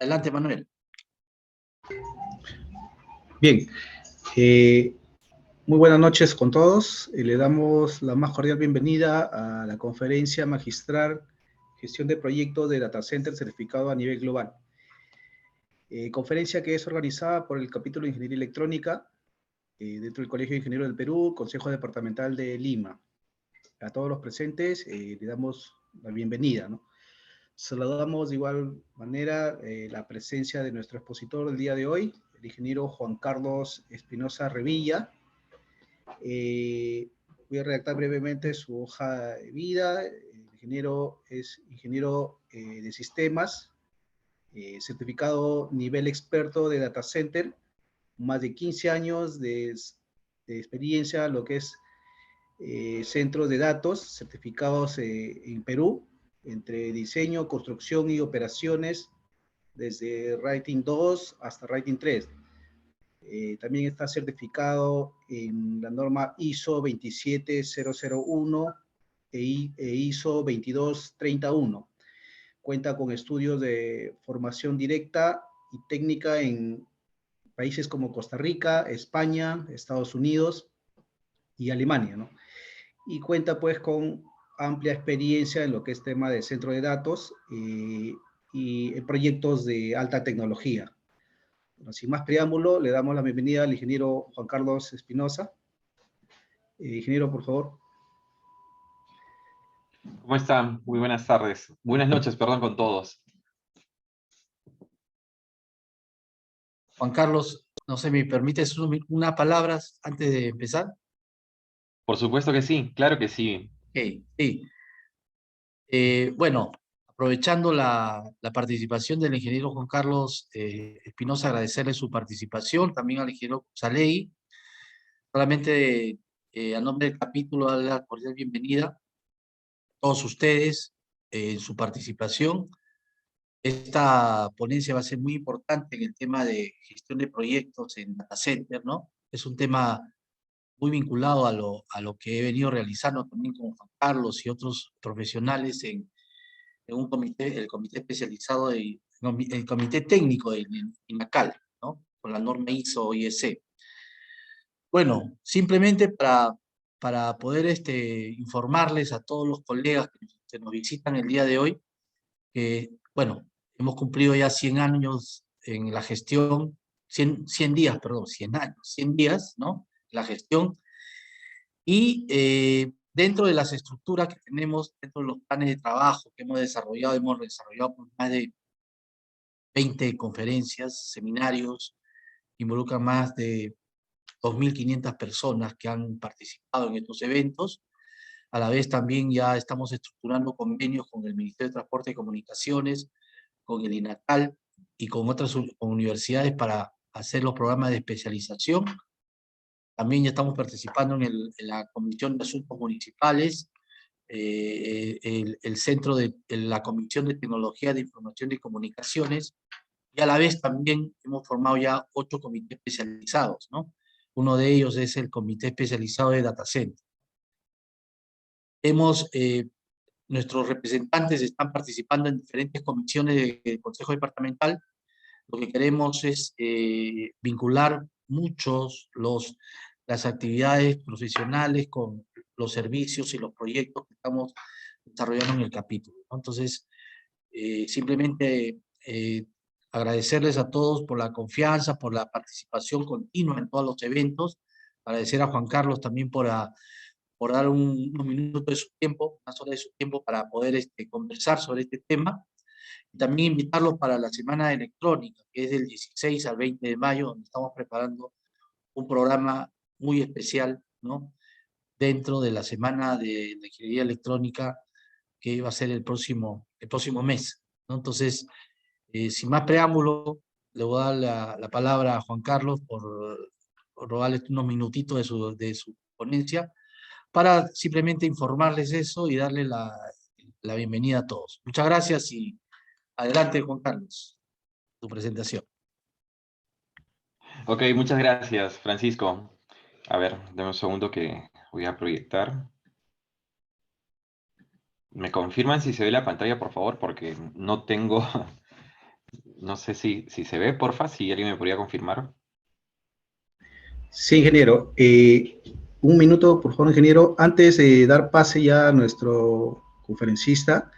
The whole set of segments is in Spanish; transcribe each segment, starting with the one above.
Adelante, Manuel. Bien, muy buenas noches con todos. Le damos la más cordial bienvenida a la conferencia magistral Gestión de Proyectos de Data Center certificado a nivel global. Conferencia que es organizada por el capítulo de Ingeniería Electrónica dentro del Colegio de Ingenieros del Perú, Consejo Departamental de Lima. A todos los presentes le damos la bienvenida, ¿no? Saludamos de igual manera la presencia de nuestro expositor del día de hoy, el ingeniero Juan Carlos Espinosa Revilla. Voy a redactar brevemente su hoja de vida. El ingeniero es ingeniero de sistemas, certificado nivel experto de data center, más de 15 años de experiencia en lo que es centros de datos certificados en Perú, entre diseño, construcción y operaciones, desde Rating 2 hasta Rating 3. También está certificado en la norma ISO 27001 e ISO 2231. Cuenta con estudios de formación directa y técnica en países como Costa Rica, España, Estados Unidos y Alemania, ¿no? Y cuenta pues con amplia experiencia en lo que es tema de centro de datos y en proyectos de alta tecnología. Bueno, sin más preámbulo, le damos la bienvenida al ingeniero Juan Carlos Espinosa. Ingeniero, por favor. ¿Cómo están? Muy buenas tardes. Buenas noches, perdón, con todos. Juan Carlos, no sé, ¿me permites unas palabras antes de empezar? Por supuesto que sí, claro que sí. Sí. Bueno, aprovechando la participación del ingeniero Juan Carlos Espinosa, agradecerle su participación, también al ingeniero Salei. Solamente a nombre del capítulo, darle la cordial bienvenida a todos ustedes en su participación. Esta ponencia va a ser muy importante en el tema de gestión de proyectos en data center, ¿no? Es un tema muy vinculado a lo que he venido realizando también con Juan Carlos y otros profesionales en un comité, el comité especializado, el comité técnico de INACAL, ¿no? Con la norma ISO IEC. Bueno, simplemente para poder informarles a todos los colegas que nos visitan el día de hoy, que, bueno, hemos cumplido ya 100 años en la gestión, 100 días, perdón, 100 años, 100 días, ¿no? La gestión. Y dentro de las estructuras que tenemos, dentro de los planes de trabajo que hemos desarrollado por más de 20 conferencias, seminarios, involucran más de 2.500 personas que han participado en estos eventos. A la vez también ya estamos estructurando convenios con el Ministerio de Transporte y Comunicaciones, con el INACAL y con otras universidades para hacer los programas de especialización. También ya estamos participando en la Comisión de Asuntos Municipales, el centro de la Comisión de Tecnología de Información y Comunicaciones, y a la vez también hemos formado ya 8 comités especializados, ¿no? Uno de ellos es el Comité Especializado de Data Center. Nuestros representantes están participando en diferentes comisiones del Consejo Departamental. Lo que queremos es vincular las actividades profesionales con los servicios y los proyectos que estamos desarrollando en el capítulo, ¿no? Entonces, simplemente agradecerles a todos por la confianza, por la participación continua en todos los eventos. Agradecer a Juan Carlos también por dar unos minutos de su tiempo, unas horas de su tiempo para poder conversar sobre este tema. Y también invitarlos para la Semana Electrónica, que es del 16 al 20 de mayo, donde estamos preparando un programa muy especial, ¿no? Dentro de la Semana de la Ingeniería Electrónica, que va a ser el próximo mes, ¿no? Entonces, sin más preámbulo, le voy a dar la palabra a Juan Carlos por robarle unos minutitos de su ponencia, para simplemente informarles eso y darle la bienvenida a todos. Muchas gracias y adelante, Juan Carlos, tu presentación. Ok, muchas gracias, Francisco. A ver, dame un segundo que voy a proyectar. ¿Me confirman si se ve la pantalla, por favor? Porque no tengo No sé si se ve, porfa, si alguien me podría confirmar. Sí, ingeniero. Un minuto, por favor, ingeniero. Antes de dar pase ya a nuestro conferencista,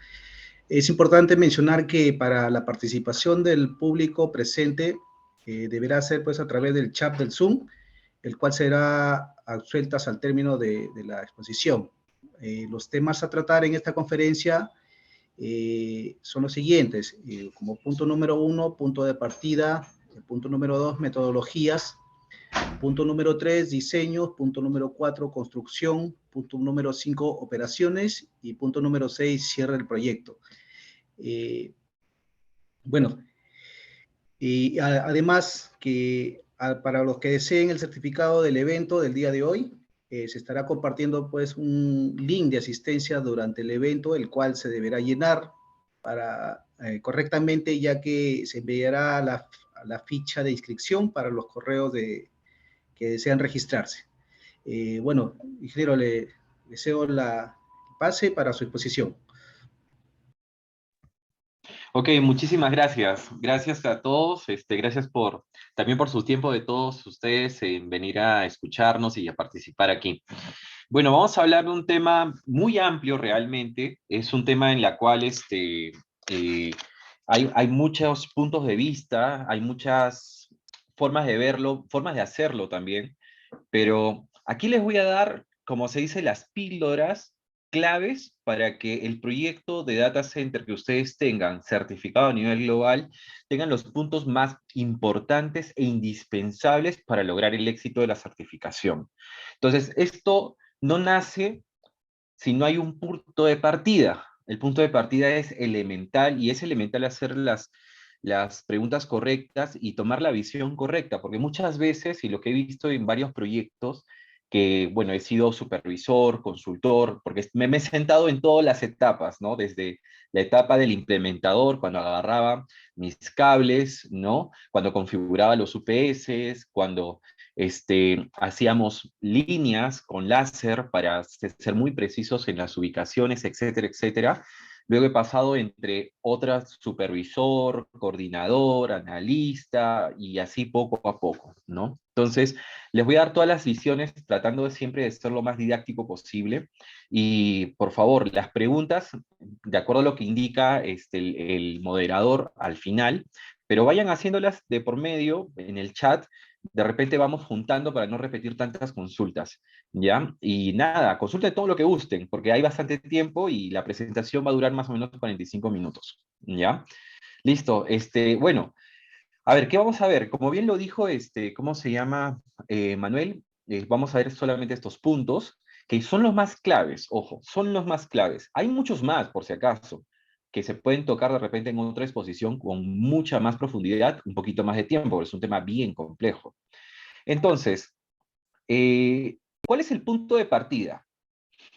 es importante mencionar que para la participación del público presente deberá ser pues a través del chat del Zoom, el cual será a sueltas al término de la exposición. Los temas a tratar en esta conferencia son los siguientes. Como punto número 1, punto de partida. Punto número 2, metodologías. Punto número 3, diseño. Punto número 4, construcción. Punto número 5, operaciones. Y punto número 6, cierre del proyecto. Bueno, y además que para los que deseen el certificado del evento del día de hoy, se estará compartiendo pues un link de asistencia durante el evento, el cual se deberá llenar para correctamente, ya que se enviará la ficha de inscripción para los correos que desean registrarse. Bueno, ingeniero, le deseo la pase para su exposición. Ok, muchísimas gracias. Gracias a todos. Gracias también por su tiempo de todos ustedes en venir a escucharnos y a participar aquí. Bueno, vamos a hablar de un tema muy amplio realmente. Es un tema en la cual eh, hay muchos puntos de vista, hay muchas formas de verlo, formas de hacerlo también. Pero aquí les voy a dar, como se dice, las píldoras claves para que el proyecto de data center que ustedes tengan certificado a nivel global tengan los puntos más importantes e indispensables para lograr el éxito de la certificación. Entonces, esto no nace si no hay un punto de partida. El punto de partida es elemental y es elemental hacer las preguntas correctas y tomar la visión correcta, porque muchas veces, y lo que he visto en varios proyectos, que, bueno, he sido supervisor, consultor, porque me he sentado en todas las etapas, ¿no? Desde la etapa del implementador, cuando agarraba mis cables, ¿no? Cuando configuraba los UPS, cuando hacíamos líneas con láser para ser muy precisos en las ubicaciones, etcétera, etcétera. Luego he pasado entre otras supervisor, coordinador, analista y así poco a poco, ¿no? Entonces, les voy a dar todas las visiones tratando de siempre de ser lo más didáctico posible. Y por favor, las preguntas, de acuerdo a lo que indica el moderador al final, pero vayan haciéndolas de por medio en el chat. De repente vamos juntando para no repetir tantas consultas, ¿ya? Y nada, consulten todo lo que gusten, porque hay bastante tiempo y la presentación va a durar más o menos 45 minutos, ¿ya? Listo, bueno, a ver, ¿qué vamos a ver? Como bien lo dijo, ¿cómo se llama Manuel? Vamos a ver solamente estos puntos, que son los más claves, ojo, son los más claves. Hay muchos más, por si acaso, que se pueden tocar de repente en otra exposición con mucha más profundidad, un poquito más de tiempo, porque es un tema bien complejo. Entonces, ¿cuál es el punto de partida?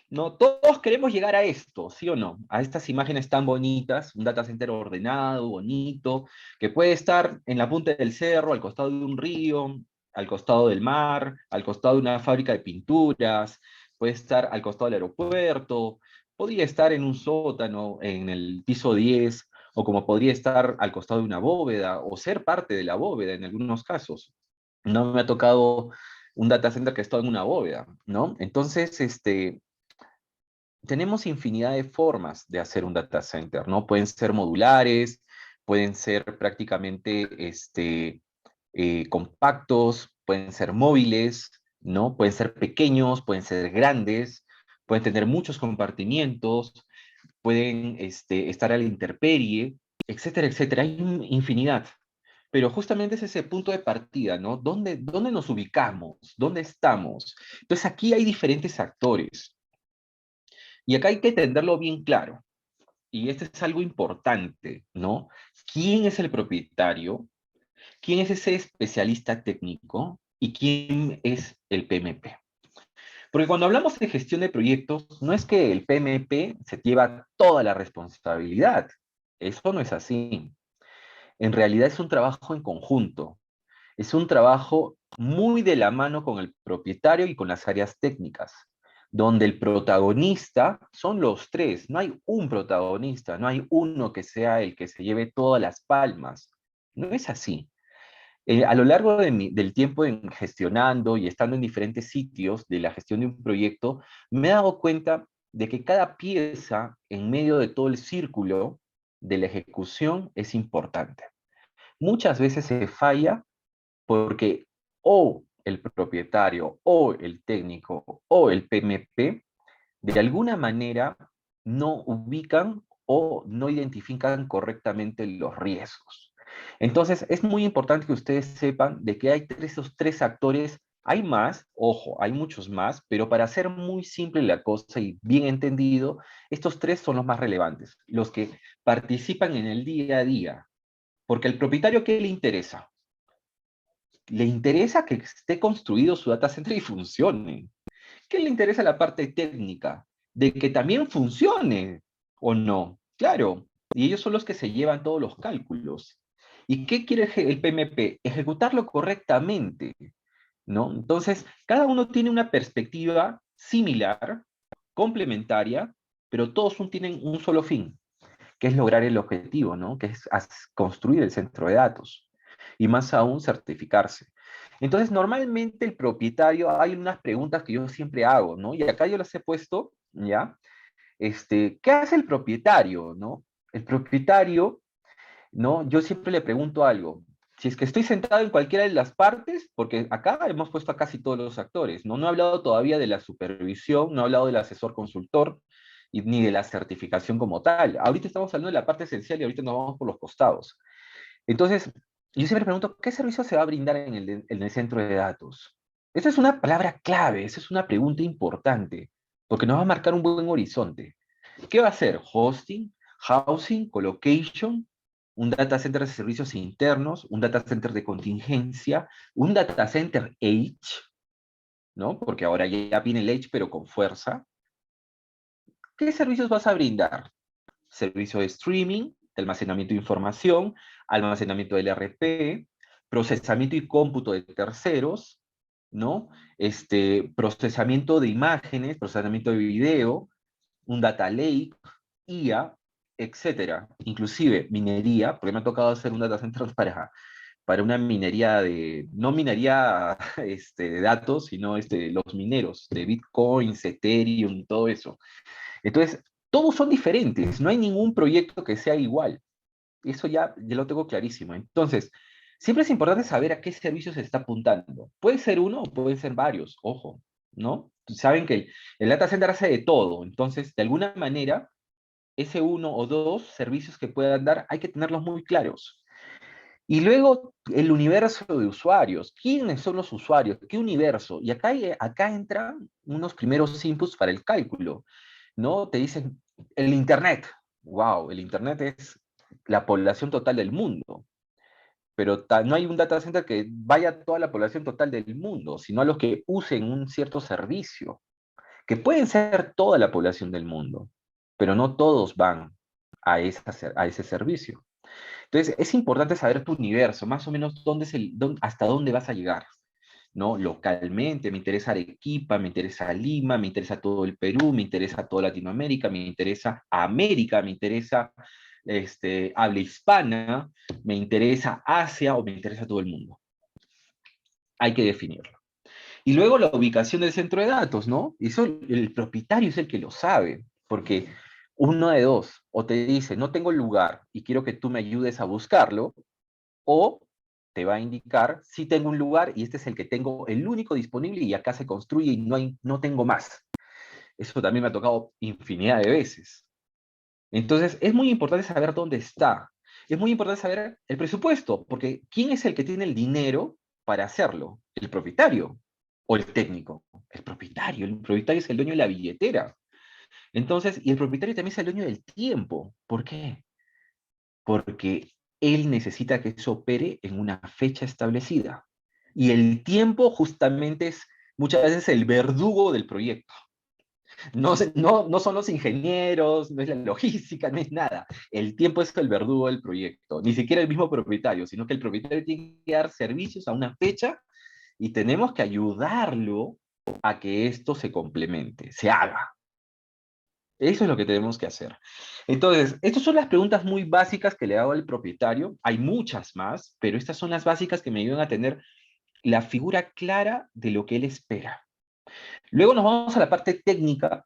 No, todos queremos llegar a esto, ¿sí o no? A estas imágenes tan bonitas, un data center ordenado, bonito, que puede estar en la punta del cerro, al costado de un río, al costado del mar, al costado de una fábrica de pinturas, puede estar al costado del aeropuerto, podría estar en un sótano, en el piso 10, o como podría estar al costado de una bóveda, o ser parte de la bóveda en algunos casos. No me ha tocado un data center que ha estado en una bóveda, ¿no? Entonces, tenemos infinidad de formas de hacer un data center, ¿no? Pueden ser modulares, pueden ser prácticamente compactos, pueden ser móviles, ¿no? Pueden ser pequeños, pueden ser grandes, pueden tener muchos compartimientos, pueden estar a la intemperie, etcétera, etcétera. Hay infinidad. Pero justamente es ese punto de partida, ¿no? ¿Dónde nos ubicamos? ¿Dónde estamos? Entonces aquí hay diferentes actores. Y acá hay que entenderlo bien claro. Y este es algo importante, ¿no? ¿Quién es el propietario? ¿Quién es ese especialista técnico? ¿Y quién es el PMP? Porque cuando hablamos de gestión de proyectos, no es que el PMP se lleva toda la responsabilidad. Eso no es así. En realidad es un trabajo en conjunto. Es un trabajo muy de la mano con el propietario y con las áreas técnicas, donde el protagonista son los tres. No hay un protagonista, no hay uno que sea el que se lleve todas las palmas. No es así. A lo largo del tiempo gestionando y estando en diferentes sitios de la gestión de un proyecto, me he dado cuenta de que cada pieza en medio de todo el círculo de la ejecución es importante. Muchas veces se falla porque o el propietario o el técnico o el PMP de alguna manera no ubican o no identifican correctamente los riesgos. Entonces, es muy importante que ustedes sepan de que hay esos tres actores. Hay más, ojo, hay muchos más, pero para hacer muy simple la cosa y bien entendido, estos tres son los más relevantes, los que participan en el día a día. Porque al propietario, ¿qué le interesa? Le interesa que esté construido su data center y funcione. ¿Qué le interesa la parte técnica? De que también funcione o no. Claro, y ellos son los que se llevan todos los cálculos. ¿Y qué quiere el PMP? Ejecutarlo correctamente, ¿no? Entonces, cada uno tiene una perspectiva similar, complementaria, pero todos tienen un solo fin, que es lograr el objetivo, ¿no? Que es construir el centro de datos. Y más aún, certificarse. Entonces, normalmente el propietario, hay unas preguntas que yo siempre hago, ¿no? Y acá yo las he puesto, ¿ya? ¿Qué hace el propietario, no? El propietario, ¿no? Yo siempre le pregunto algo. Si es que estoy sentado en cualquiera de las partes, porque acá hemos puesto a casi todos los actores, ¿no? No he hablado todavía de la supervisión, no he hablado del asesor consultor, ni de la certificación como tal. Ahorita estamos hablando de la parte esencial y ahorita nos vamos por los costados. Entonces, yo siempre pregunto, ¿qué servicio se va a brindar en el centro de datos? Esa es una palabra clave, esa es una pregunta importante, porque nos va a marcar un buen horizonte. ¿Qué va a ser? ¿Hosting? ¿Housing? ¿Colocation? ¿Un data center de servicios internos? ¿Un data center de contingencia? ¿Un data center Edge? ¿No? Porque ahora ya viene el Edge, pero con fuerza. ¿Qué servicios vas a brindar? Servicio de streaming, de almacenamiento de información, almacenamiento del RP, procesamiento y cómputo de terceros, ¿no? Procesamiento de imágenes, procesamiento de video, un data lake, IA, etcétera. Inclusive minería, porque me ha tocado hacer un data center para una minería no minería de datos, sino los mineros de Bitcoin, Ethereum y todo eso. Entonces, todos son diferentes, no hay ningún proyecto que sea igual. Eso ya lo tengo clarísimo. Entonces, siempre es importante saber a qué servicio se está apuntando. Puede ser uno o pueden ser varios, ojo, ¿no? Saben que el data center hace de todo, entonces, de alguna manera, ese uno o dos servicios que puedan dar, hay que tenerlos muy claros. Y luego, el universo de usuarios. ¿Quiénes son los usuarios? ¿Qué universo? Y acá entran unos primeros inputs para el cálculo, ¿no? Te dicen, el Internet. Wow, el Internet es la población total del mundo. Pero no hay un data center que vaya a toda la población total del mundo, sino a los que usen un cierto servicio, que pueden ser toda la población del mundo, pero no todos van a ese servicio. Entonces, es importante saber tu universo, más o menos hasta dónde vas a llegar, ¿no? Localmente, me interesa Arequipa, me interesa Lima, me interesa todo el Perú, me interesa toda Latinoamérica, me interesa América, me interesa habla hispana, me interesa Asia o me interesa todo el mundo. Hay que definirlo. Y luego la ubicación del centro de datos, ¿no? Eso el propietario es el que lo sabe, porque uno de dos, o te dice, no tengo lugar y quiero que tú me ayudes a buscarlo, o te va a indicar, sí tengo un lugar y este es el que tengo, el único disponible y acá se construye y no tengo más. Eso también me ha tocado infinidad de veces. Entonces, es muy importante saber dónde está. Es muy importante saber el presupuesto, porque ¿quién es el que tiene el dinero para hacerlo? ¿El propietario o el técnico? El propietario es el dueño de la billetera. Entonces, y el propietario también es el dueño del tiempo. ¿Por qué? Porque él necesita que eso opere en una fecha establecida. Y el tiempo justamente es muchas veces el verdugo del proyecto. No son los ingenieros, no es la logística, no es nada. El tiempo es el verdugo del proyecto. Ni siquiera el mismo propietario, sino que el propietario tiene que dar servicios a una fecha y tenemos que ayudarlo a que esto se complemente, se haga. Eso es lo que tenemos que hacer. Entonces, estas son las preguntas muy básicas que le hago al propietario. Hay muchas más, pero estas son las básicas que me ayudan a tener la figura clara de lo que él espera. Luego nos vamos a la parte técnica,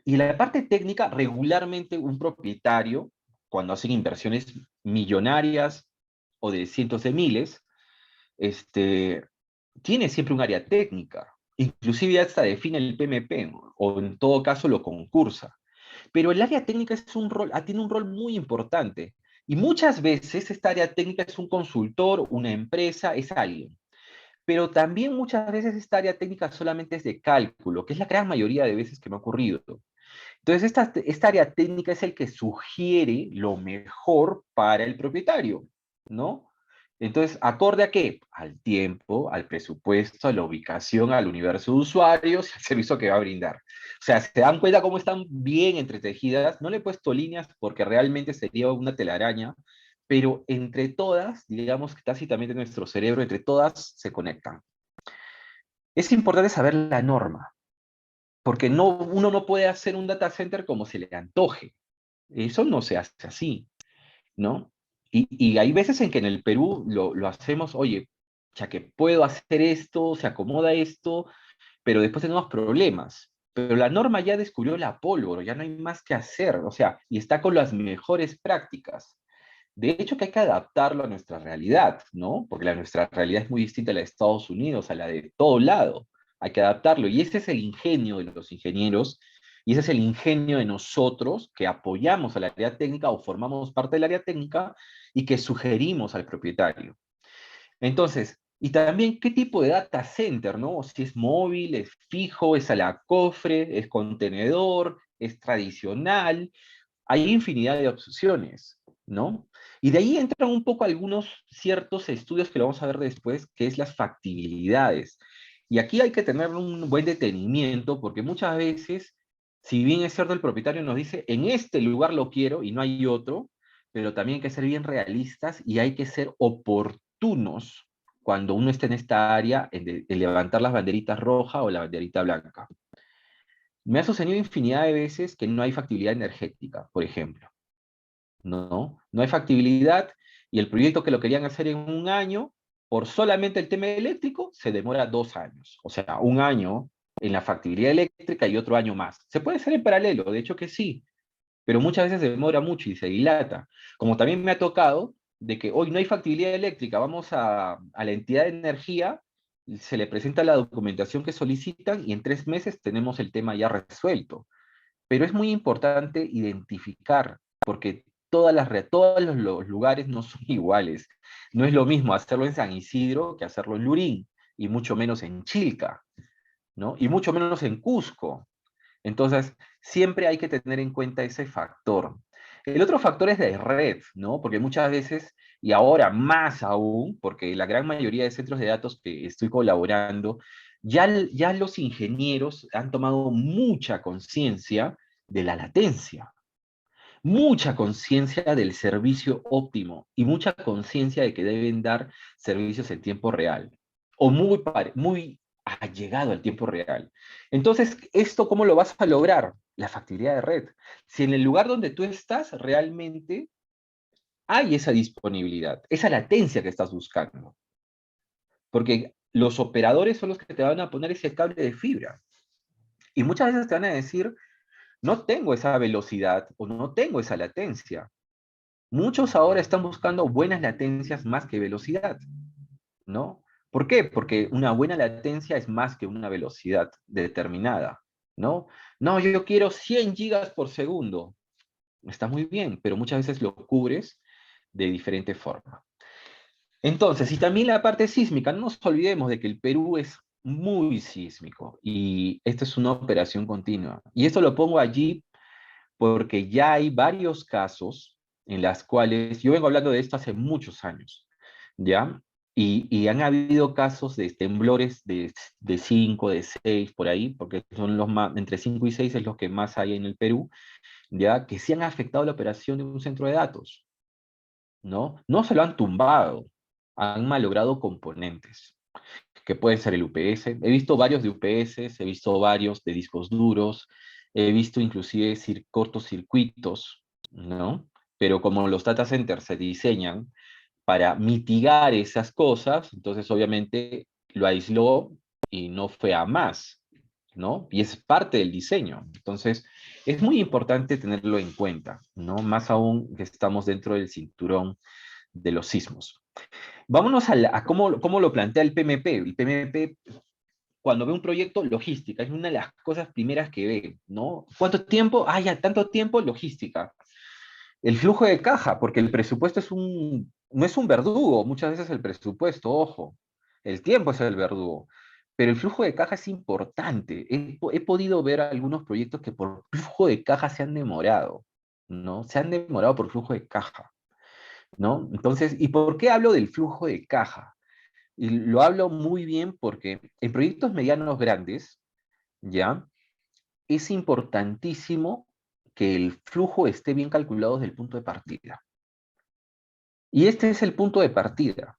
y en la parte técnica, regularmente un propietario, cuando hacen inversiones millonarias o de cientos de miles, tiene siempre un área técnica. Inclusive ya hasta define el PMP, o en todo caso lo concursa. Pero el área técnica tiene un rol muy importante. Y muchas veces esta área técnica es un consultor, una empresa, es alguien. Pero también muchas veces esta área técnica solamente es de cálculo, que es la gran mayoría de veces que me ha ocurrido. Entonces, esta área técnica es el que sugiere lo mejor para el propietario, ¿no? Entonces, ¿acorde a qué? Al tiempo, al presupuesto, a la ubicación, al universo de usuarios y al servicio que va a brindar. O sea, ¿se dan cuenta cómo están bien entretejidas? No le he puesto líneas porque realmente sería una telaraña, pero entre todas, digamos que tácitamente nuestro cerebro, entre todas se conectan. Es importante saber la norma, porque uno no puede hacer un data center como se le antoje. Eso no se hace así, ¿no? Y hay veces en que en el Perú lo hacemos, oye, ya que puedo hacer esto, se acomoda esto, pero después tenemos problemas. Pero la norma ya descubrió la pólvora, ya no hay más que hacer, o sea, y está con las mejores prácticas. De hecho, que hay que adaptarlo a nuestra realidad, ¿no? Porque nuestra realidad es muy distinta a la de Estados Unidos, a la de todo lado. Hay que adaptarlo. Y ese es el ingenio de los ingenieros, y ese es el ingenio de nosotros que apoyamos al área técnica o formamos parte del área técnica y que sugerimos al propietario. Entonces, y también qué tipo de data center, ¿no? Si es móvil, es fijo, es a la cofre, es contenedor, es tradicional. Hay infinidad de opciones, ¿no? Y de ahí entran un poco algunos ciertos estudios que lo vamos a ver después, que es las factibilidades. Y aquí hay que tener un buen detenimiento, porque muchas veces, si bien es cierto, el propietario nos dice, en este lugar lo quiero y no hay otro, pero también hay que ser bien realistas y hay que ser oportunos cuando uno está en esta área, en levantar las banderitas roja o la banderita blanca. Me ha sucedido infinidad de veces que no hay factibilidad energética, por ejemplo. No, no hay factibilidad y el proyecto que lo querían hacer en un año, por solamente el tema eléctrico, se demora 2 años. O sea, un año en la factibilidad eléctrica y otro año más. Se puede hacer en paralelo, de hecho que sí, pero muchas veces se demora mucho y se dilata. Como también me ha tocado de que hoy no hay factibilidad eléctrica, vamos a la entidad de energía, se le presenta la documentación que solicitan y en 3 meses tenemos el tema ya resuelto. Pero es muy importante identificar, porque todos los lugares no son iguales. No es lo mismo hacerlo en San Isidro que hacerlo en Lurín, y mucho menos en Chilca, ¿no? Y mucho menos en Cusco. Entonces, siempre hay que tener en cuenta ese factor. El otro factor es de red, ¿no? Porque muchas veces, y ahora más aún, porque la gran mayoría de centros de datos que estoy colaborando, ya los ingenieros han tomado mucha conciencia de la latencia, mucha conciencia del servicio óptimo y mucha conciencia de que deben dar servicios en tiempo real o muy allegado al tiempo real. Entonces, ¿esto cómo lo vas a lograr? La factibilidad de red. Si en el lugar donde tú estás realmente hay esa disponibilidad, esa latencia que estás buscando. Porque los operadores son los que te van a poner ese cable de fibra. Y muchas veces te van a decir, no tengo esa velocidad o no tengo esa latencia. Muchos ahora están buscando buenas latencias más que velocidad, ¿no? ¿Por qué? Porque una buena latencia es más que una velocidad determinada, ¿no? No, yo quiero 100 gigas por segundo. Está muy bien, pero muchas veces lo cubres de diferente forma. Entonces, y también la parte sísmica, no nos olvidemos de que el Perú es muy sísmico y esta es una operación continua. Y esto lo pongo allí porque ya hay varios casos en las cuales, yo vengo hablando de esto hace muchos años, ¿ya? Y han habido casos de temblores de 5, de 6, por ahí, porque son los más, entre 5 y 6 es los que más hay en el Perú, ¿ya? Que sí han afectado la operación de un centro de datos, ¿no? No se lo han tumbado, han malogrado componentes, que pueden ser el UPS. He visto varios de UPS, he visto varios de discos duros, he visto inclusive cortocircuitos, ¿no? Pero como los data centers se diseñan para mitigar esas cosas, entonces obviamente lo aisló y no fue a más, ¿no? Y es parte del diseño. Entonces, es muy importante tenerlo en cuenta, ¿no? Más aún que estamos dentro del cinturón de los sismos. Vámonos a cómo lo plantea el PMP. El PMP, cuando ve un proyecto, logística, es una de las cosas primeras que ve, ¿no? ¿Cuánto tiempo? Ah, ya, tanto tiempo, logística. El flujo de caja, porque el presupuesto no es un verdugo, muchas veces el presupuesto, ojo, el tiempo es el verdugo, pero el flujo de caja es importante. He podido ver algunos proyectos que por flujo de caja se han demorado, ¿no? Se han demorado por flujo de caja, ¿no? Entonces, ¿y por qué hablo del flujo de caja? Y lo hablo muy bien porque en proyectos medianos grandes, ¿ya? Es importantísimo que el flujo esté bien calculado desde el punto de partida. Y este es el punto de partida.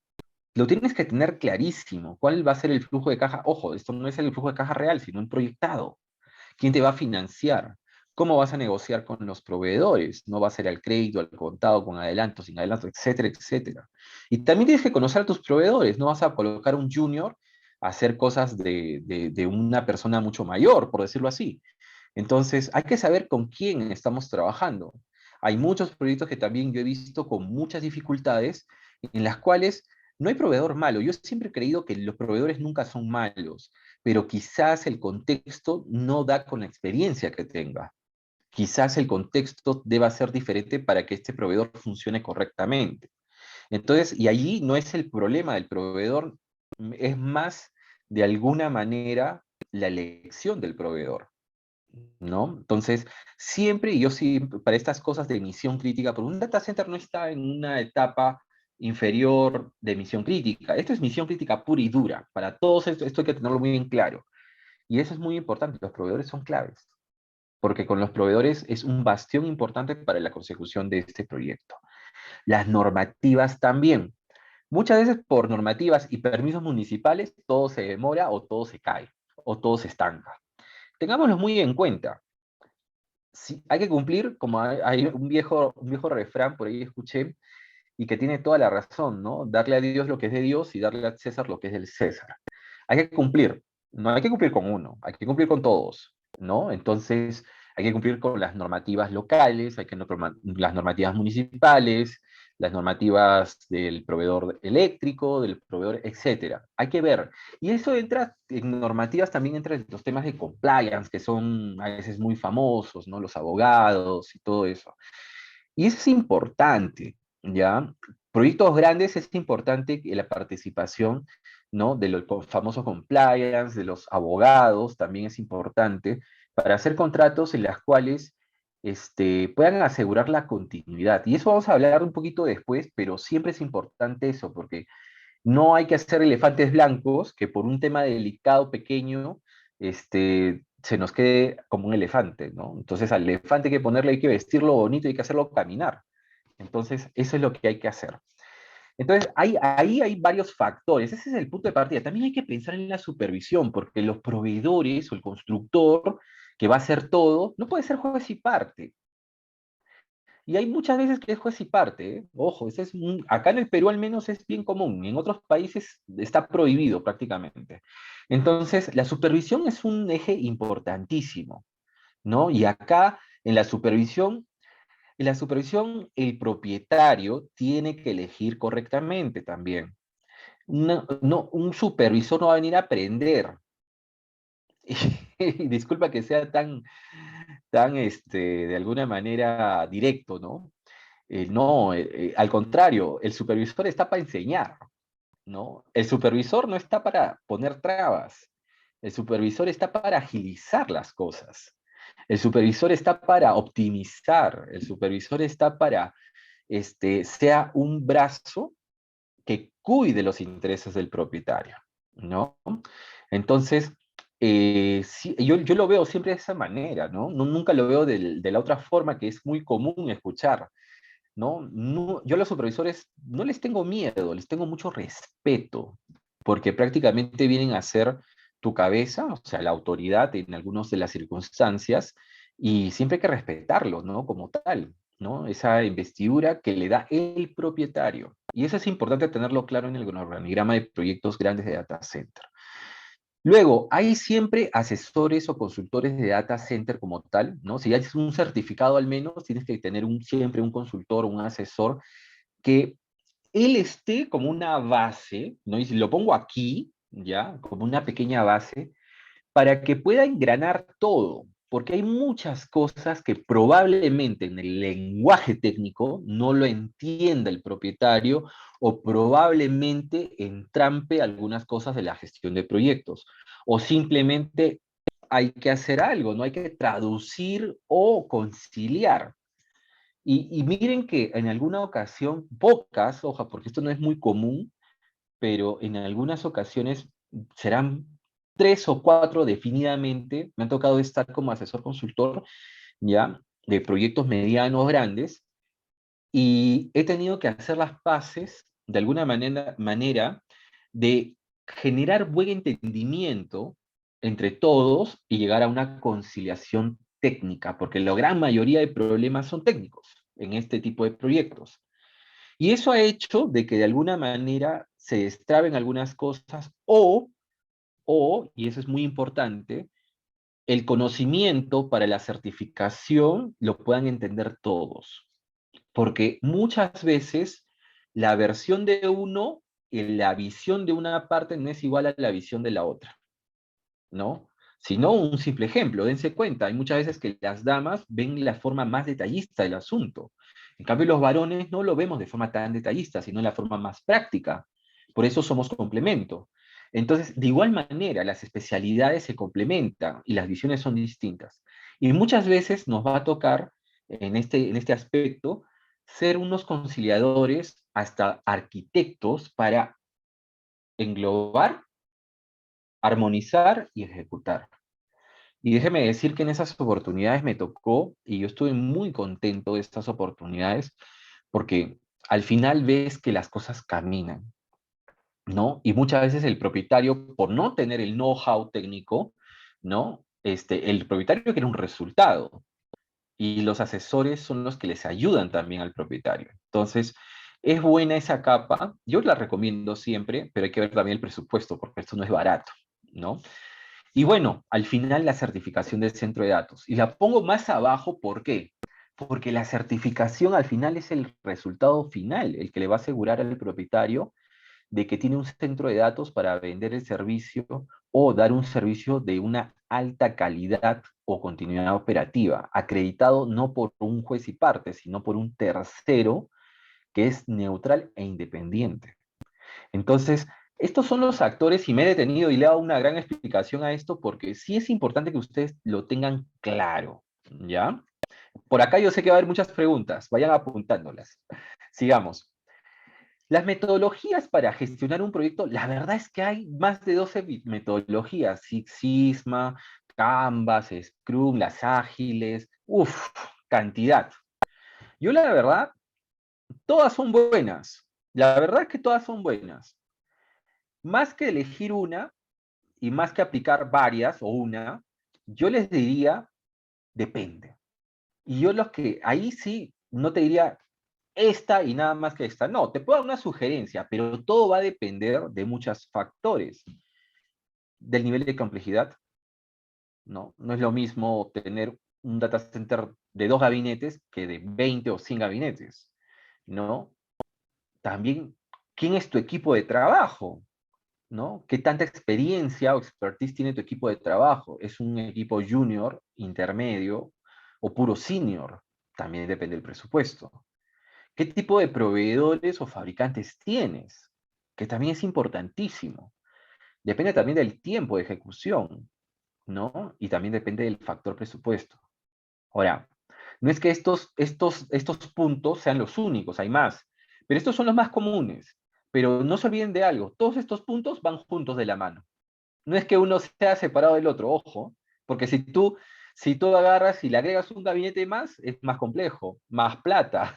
Lo tienes que tener clarísimo. ¿Cuál va a ser el flujo de caja? Ojo, esto no es el flujo de caja real, sino un proyectado. ¿Quién te va a financiar? ¿Cómo vas a negociar con los proveedores? No va a ser al crédito, al contado, con adelanto, sin adelanto, etcétera, etcétera. Y también tienes que conocer a tus proveedores. No vas a colocar un junior a hacer cosas de una persona mucho mayor, por decirlo así. Entonces, hay que saber con quién estamos trabajando. Hay muchos proyectos que también yo he visto con muchas dificultades, en las cuales no hay proveedor malo. Yo siempre he creído que los proveedores nunca son malos, pero quizás el contexto no da con la experiencia que tenga. Quizás el contexto deba ser diferente para que este proveedor funcione correctamente. Entonces, y allí no es el problema del proveedor, es más de alguna manera la elección del proveedor, ¿no? Entonces, siempre, y yo sí, para estas cosas de misión crítica, porque un data center no está en una etapa inferior de misión crítica. Esto es misión crítica pura y dura. Para todos esto hay que tenerlo muy bien claro. Y eso es muy importante. Los proveedores son claves, porque con los proveedores es un bastión importante para la consecución de este proyecto. Las normativas también. Muchas veces por normativas y permisos municipales, todo se demora o todo se cae o todo se estanca. Tengámoslo muy en cuenta. Sí, hay que cumplir, como hay un viejo refrán por ahí escuché, y que tiene toda la razón, ¿no? Darle a Dios lo que es de Dios y darle a César lo que es del César. Hay que cumplir, no hay que cumplir con uno, hay que cumplir con todos, ¿no? Entonces, hay que cumplir con las normativas locales, las normativas municipales, las normativas del proveedor eléctrico, del proveedor, etcétera. Hay que ver. Y eso entra en normativas, también entra en los temas de compliance, que son a veces muy famosos, ¿no? Los abogados y todo eso. Y eso es importante, ¿ya? Proyectos grandes es importante que la participación, ¿no? De los famosos compliance, de los abogados, también es importante para hacer contratos en las cuales puedan asegurar la continuidad. Y eso vamos a hablar un poquito después, pero siempre es importante eso, porque no hay que hacer elefantes blancos que por un tema delicado, pequeño, se nos quede como un elefante, ¿no? Entonces al elefante hay que ponerle, hay que vestirlo bonito, hay que hacerlo caminar. Entonces eso es lo que hay que hacer. Entonces ahí hay varios factores, ese es el punto de partida. También hay que pensar en la supervisión, porque los proveedores o el constructor que va a hacer todo, no puede ser juez y parte. Y hay muchas veces que es juez y parte, ¿eh? Ojo, acá en el Perú al menos es bien común, en otros países está prohibido prácticamente. Entonces, la supervisión es un eje importantísimo, ¿no? Y acá en la supervisión el propietario tiene que elegir correctamente también. Un supervisor no va a venir a aprender. Y disculpa que sea de alguna manera directo, ¿no? No, al contrario, el supervisor está para enseñar, ¿no? El supervisor no está para poner trabas, el supervisor está para agilizar las cosas, el supervisor está para optimizar, el supervisor está para, sea un brazo que cuide los intereses del propietario, ¿no? Entonces, sí, yo lo veo siempre de esa manera, ¿no? Nunca lo veo de la otra forma que es muy común escuchar. ¿No? Yo a los supervisores no les tengo miedo, les tengo mucho respeto, porque prácticamente vienen a ser tu cabeza, o sea, la autoridad en algunas de las circunstancias, Y siempre hay que respetarlo, ¿no? Como tal, ¿no? Esa investidura que le da el propietario. Y eso es importante tenerlo claro en el organigrama de proyectos grandes de data center. Luego, hay siempre asesores o consultores de data center como tal, ¿no? Si ya es un certificado al menos, tienes que tener siempre un consultor o un asesor que él esté como una base, ¿no? Y si lo pongo aquí, ¿ya? Como una pequeña base, para que pueda engranar todo, porque hay muchas cosas que probablemente en el lenguaje técnico no lo entienda el propietario o probablemente entrampe algunas cosas de la gestión de proyectos, o simplemente hay que hacer algo, no hay que traducir o conciliar. Y miren que en alguna ocasión, pocas, ojo, porque esto no es muy común, pero en algunas ocasiones serán 3 o 4 definidamente. Me han tocado estar como asesor consultor, ya, de proyectos medianos, grandes, y he tenido que hacer las paces de alguna manera de generar buen entendimiento entre todos y llegar a una conciliación técnica, porque la gran mayoría de problemas son técnicos en este tipo de proyectos. Y eso ha hecho de que de alguna manera se destraben algunas cosas y eso es muy importante, el conocimiento para la certificación lo puedan entender todos. Porque muchas veces la versión de uno y la visión de una parte no es igual a la visión de la otra, ¿no? Sino un simple ejemplo, dense cuenta, hay muchas veces que las damas ven la forma más detallista del asunto. En cambio, los varones no lo vemos de forma tan detallista, sino en la forma más práctica. Por eso somos complemento. Entonces, de igual manera, las especialidades se complementan y las visiones son distintas. Y muchas veces nos va a tocar, en este aspecto, ser unos conciliadores, hasta arquitectos, para englobar, armonizar y ejecutar. Y déjeme decir que en esas oportunidades me tocó, y yo estuve muy contento de estas oportunidades, porque al final ves que las cosas caminan, ¿no? Y muchas veces el propietario, por no tener el know-how técnico, ¿no? El propietario quiere un resultado, y los asesores son los que les ayudan también al propietario. Entonces, es buena esa capa, yo la recomiendo siempre, pero hay que ver también el presupuesto, porque esto no es barato, ¿no? Y bueno, al final la certificación del centro de datos. Y la pongo más abajo, ¿por qué? Porque la certificación al final es el resultado final, el que le va a asegurar al propietario de que tiene un centro de datos para vender el servicio o dar un servicio de una alta calidad o continuidad operativa, acreditado no por un juez y parte, sino por un tercero que es neutral e independiente. Entonces, estos son los actores y me he detenido y le he dado una gran explicación a esto porque sí es importante que ustedes lo tengan claro, ¿ya? Por acá yo sé que va a haber muchas preguntas, vayan apuntándolas. Sigamos. Las metodologías para gestionar un proyecto, la verdad es que hay más de 12 metodologías, Six Sigma, Canvas, Scrum, las ágiles, cantidad. Yo la verdad, todas son buenas. La verdad es que todas son buenas. Más que elegir una, y más que aplicar varias o una, yo les diría, depende. Y yo ahí sí, no te diría esta y nada más que esta. No, te puedo dar una sugerencia, pero todo va a depender de muchos factores. Del nivel de complejidad, ¿no? No es lo mismo tener un data center de 2 gabinetes que de 20 o 100 gabinetes, ¿no? También, ¿quién es tu equipo de trabajo? ¿No? ¿Qué tanta experiencia o expertise tiene tu equipo de trabajo? ¿Es un equipo junior, intermedio o puro senior? También depende del presupuesto. ¿Qué tipo de proveedores o fabricantes tienes? Que también es importantísimo. Depende también del tiempo de ejecución, ¿no? Y también depende del factor presupuesto. Ahora, no es que estos puntos sean los únicos, hay más, pero estos son los más comunes. Pero no se olviden de algo, todos estos puntos van juntos de la mano. No es que uno sea separado del otro, ojo, porque si tú agarras y le agregas un gabinete más, es más complejo, más plata,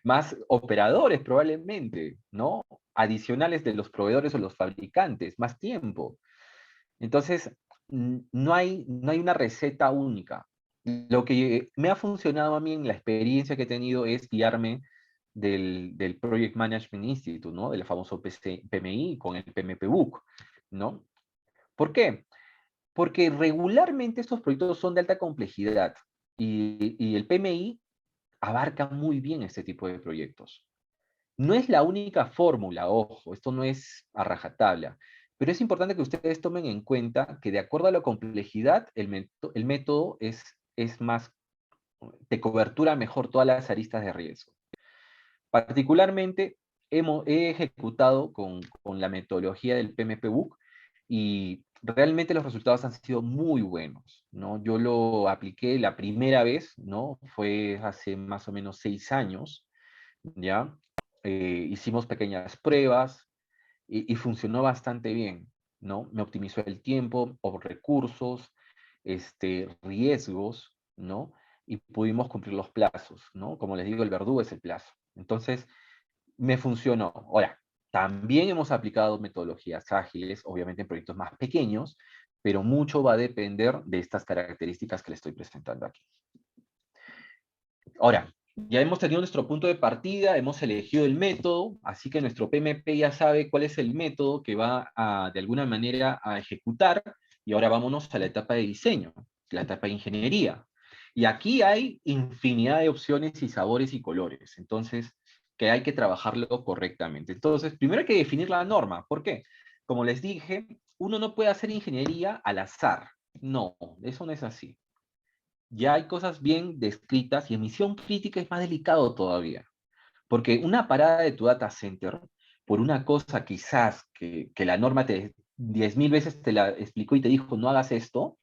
más operadores probablemente, ¿no? Adicionales de los proveedores o los fabricantes, más tiempo. Entonces, no hay una receta única. Lo que me ha funcionado a mí en la experiencia que he tenido es guiarme del Project Management Institute, ¿no? Del famoso PMI con el PMP-Book, ¿no? ¿Por qué? Porque regularmente estos proyectos son de alta complejidad y el PMI abarca muy bien este tipo de proyectos. No es la única fórmula, ojo, esto no es a rajatabla, pero es importante que ustedes tomen en cuenta que de acuerdo a la complejidad, el método es más, te cobertura mejor todas las aristas de riesgo. Particularmente, he ejecutado con la metodología del PMP-Book y realmente los resultados han sido muy buenos, ¿no? Yo lo apliqué la primera vez, ¿no? Fue hace más o menos 6 años, ¿ya? Hicimos pequeñas pruebas y funcionó bastante bien, ¿no? Me optimizó el tiempo, o recursos, riesgos, ¿no? Y pudimos cumplir los plazos, ¿no? Como les digo, el verdugo es el plazo. Entonces, me funcionó. Ahora, también hemos aplicado metodologías ágiles, obviamente en proyectos más pequeños, pero mucho va a depender de estas características que les estoy presentando aquí. Ahora, ya hemos tenido nuestro punto de partida, hemos elegido el método, así que nuestro PMP ya sabe cuál es el método que va a, de alguna manera, a ejecutar, y ahora vámonos a la etapa de diseño, la etapa de ingeniería. Y aquí hay infinidad de opciones y sabores y colores, entonces, que hay que trabajarlo correctamente. Entonces, primero hay que definir la norma. ¿Por qué? Como les dije, uno no puede hacer ingeniería al azar. No, eso no es así. Ya hay cosas bien descritas y emisión crítica es más delicado todavía. Porque una parada de tu data center, por una cosa quizás que la norma te 10.000 veces te la explicó y te dijo no hagas esto,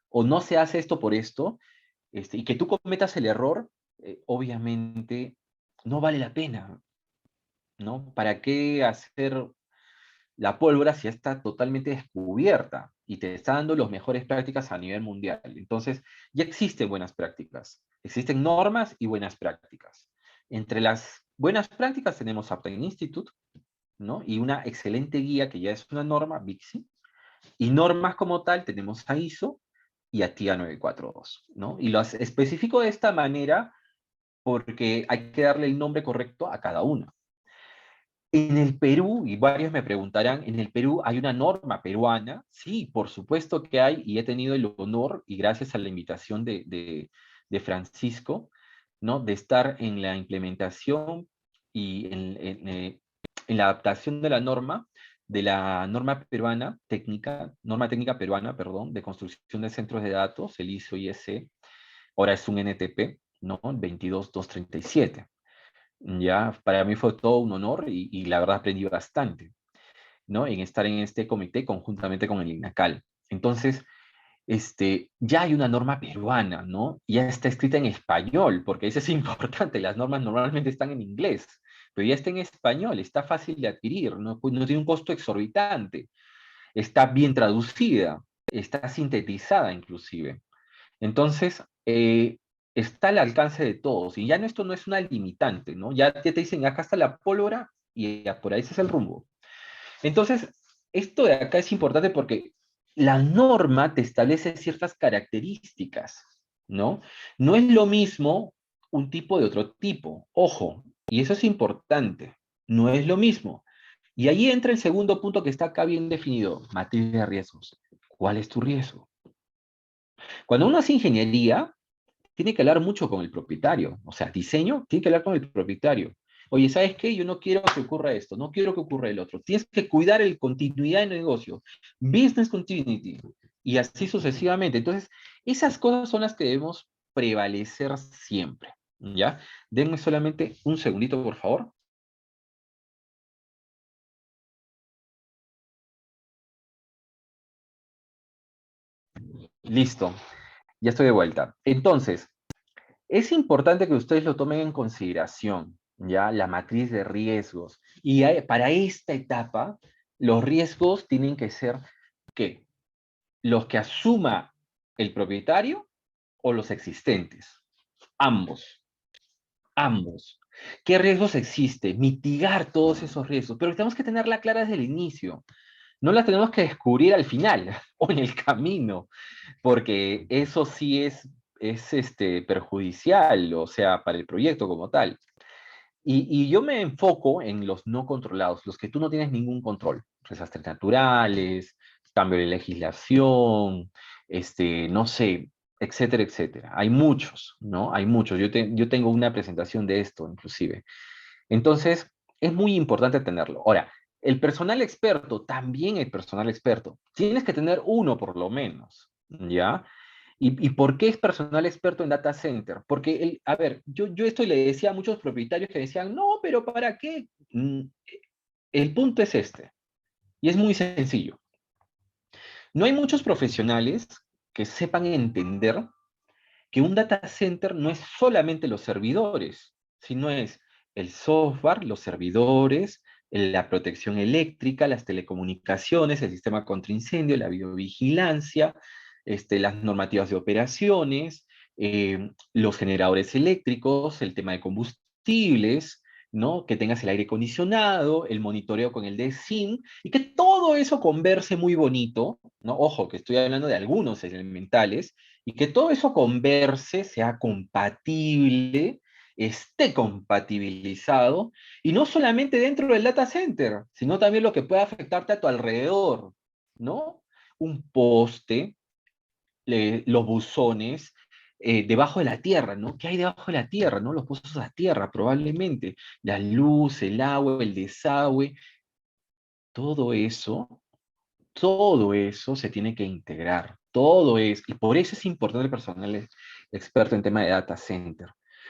o no se hace esto por esto, y que tú cometas el error, obviamente no vale la pena, ¿no? ¿Para qué hacer la pólvora si ya está totalmente descubierta y te está dando las mejores prácticas a nivel mundial? Entonces, ya existen buenas prácticas, existen normas y buenas prácticas. Entre las buenas prácticas tenemos Uptime Institute, ¿no? Y una excelente guía que ya es una norma, BICSI, y normas como tal tenemos a ISO y a TIA 942, ¿no? Y las especifico de esta manera porque hay que darle el nombre correcto a cada una. En el Perú, y varios me preguntarán, ¿en el Perú hay una norma peruana? Sí, por supuesto que hay, y he tenido el honor, y gracias a la invitación de Francisco, ¿no? De estar en la implementación y en la adaptación de la norma peruana, norma técnica peruana, perdón, de construcción de centros de datos, el ISO-IEC, ahora es un NTP, ¿no? 22237. Ya, para mí fue todo un honor y la verdad aprendí bastante, ¿no? En estar en este comité conjuntamente con el INACAL. Entonces, ya hay una norma peruana, ¿no? Ya está escrita en español, porque eso es importante, las normas normalmente están en inglés, pero ya está en español, está fácil de adquirir, no, no tiene un costo exorbitante, está bien traducida, está sintetizada inclusive. Entonces, está al alcance de todos. Y ya esto no es una limitante, ¿no? Ya te dicen, acá está la pólvora y ya por ahí ese es el rumbo. Entonces, esto de acá es importante porque la norma te establece ciertas características, ¿no? No es lo mismo un tipo de otro tipo. Ojo, y eso es importante. No es lo mismo. Y ahí entra el segundo punto que está acá bien definido, matriz de riesgos. ¿Cuál es tu riesgo? Cuando uno hace ingeniería, tiene que hablar mucho con el propietario. O sea, diseño, tiene que hablar con el propietario. Oye, ¿sabes qué? Yo no quiero que ocurra esto, no quiero que ocurra el otro. Tienes que cuidar el continuidad del negocio, business continuity, y así sucesivamente. Entonces, esas cosas son las que debemos prevalecer siempre, ¿ya? Denme solamente un segundito, por favor. Listo, ya estoy de vuelta. Entonces, es importante que ustedes lo tomen en consideración, ¿ya? La matriz de riesgos. Y para esta etapa, los riesgos tienen que ser, ¿qué? Los que asuma el propietario o los existentes. Ambos, ambos. ¿Qué riesgos existen? Mitigar todos esos riesgos, pero tenemos que tenerla clara desde el inicio. No las tenemos que descubrir al final o en el camino, porque eso sí es perjudicial, o sea, para el proyecto como tal. Y yo me enfoco en los no controlados, los que tú no tienes ningún control. Desastres naturales, cambio de legislación, no sé, etcétera, etcétera. Hay muchos, ¿no? Hay muchos. Yo tengo una presentación de esto, inclusive. Entonces, es muy importante tenerlo. Ahora, el personal experto, también el personal experto. Tienes que tener uno por lo menos, ¿ya? ¿Y por qué es personal experto en data center? Porque, a ver, yo esto le decía a muchos propietarios que decían, no, pero ¿para qué? El punto es este, y es muy sencillo. No hay muchos profesionales que sepan entender que un data center no es solamente los servidores, sino es el software, los servidores, la protección eléctrica, las telecomunicaciones, el sistema contra incendio, la videovigilancia, las normativas de operaciones, los generadores eléctricos, el tema de combustibles, ¿no? Que tengas el aire acondicionado, el monitoreo con el DSIM, y que todo eso converse muy bonito, ¿no? Ojo, que estoy hablando de algunos elementales, y que todo eso converse, sea compatible, esté compatibilizado, y no solamente dentro del data center, sino también lo que pueda afectarte a tu alrededor, ¿no? Un poste, los buzones, debajo de la tierra, ¿no? ¿Qué hay debajo de la tierra, no? Los pozos de la tierra, probablemente. La luz, el agua, el desagüe, todo eso todo eso se tiene que integrar, todo es, y por eso es importante el personal experto en tema de data center,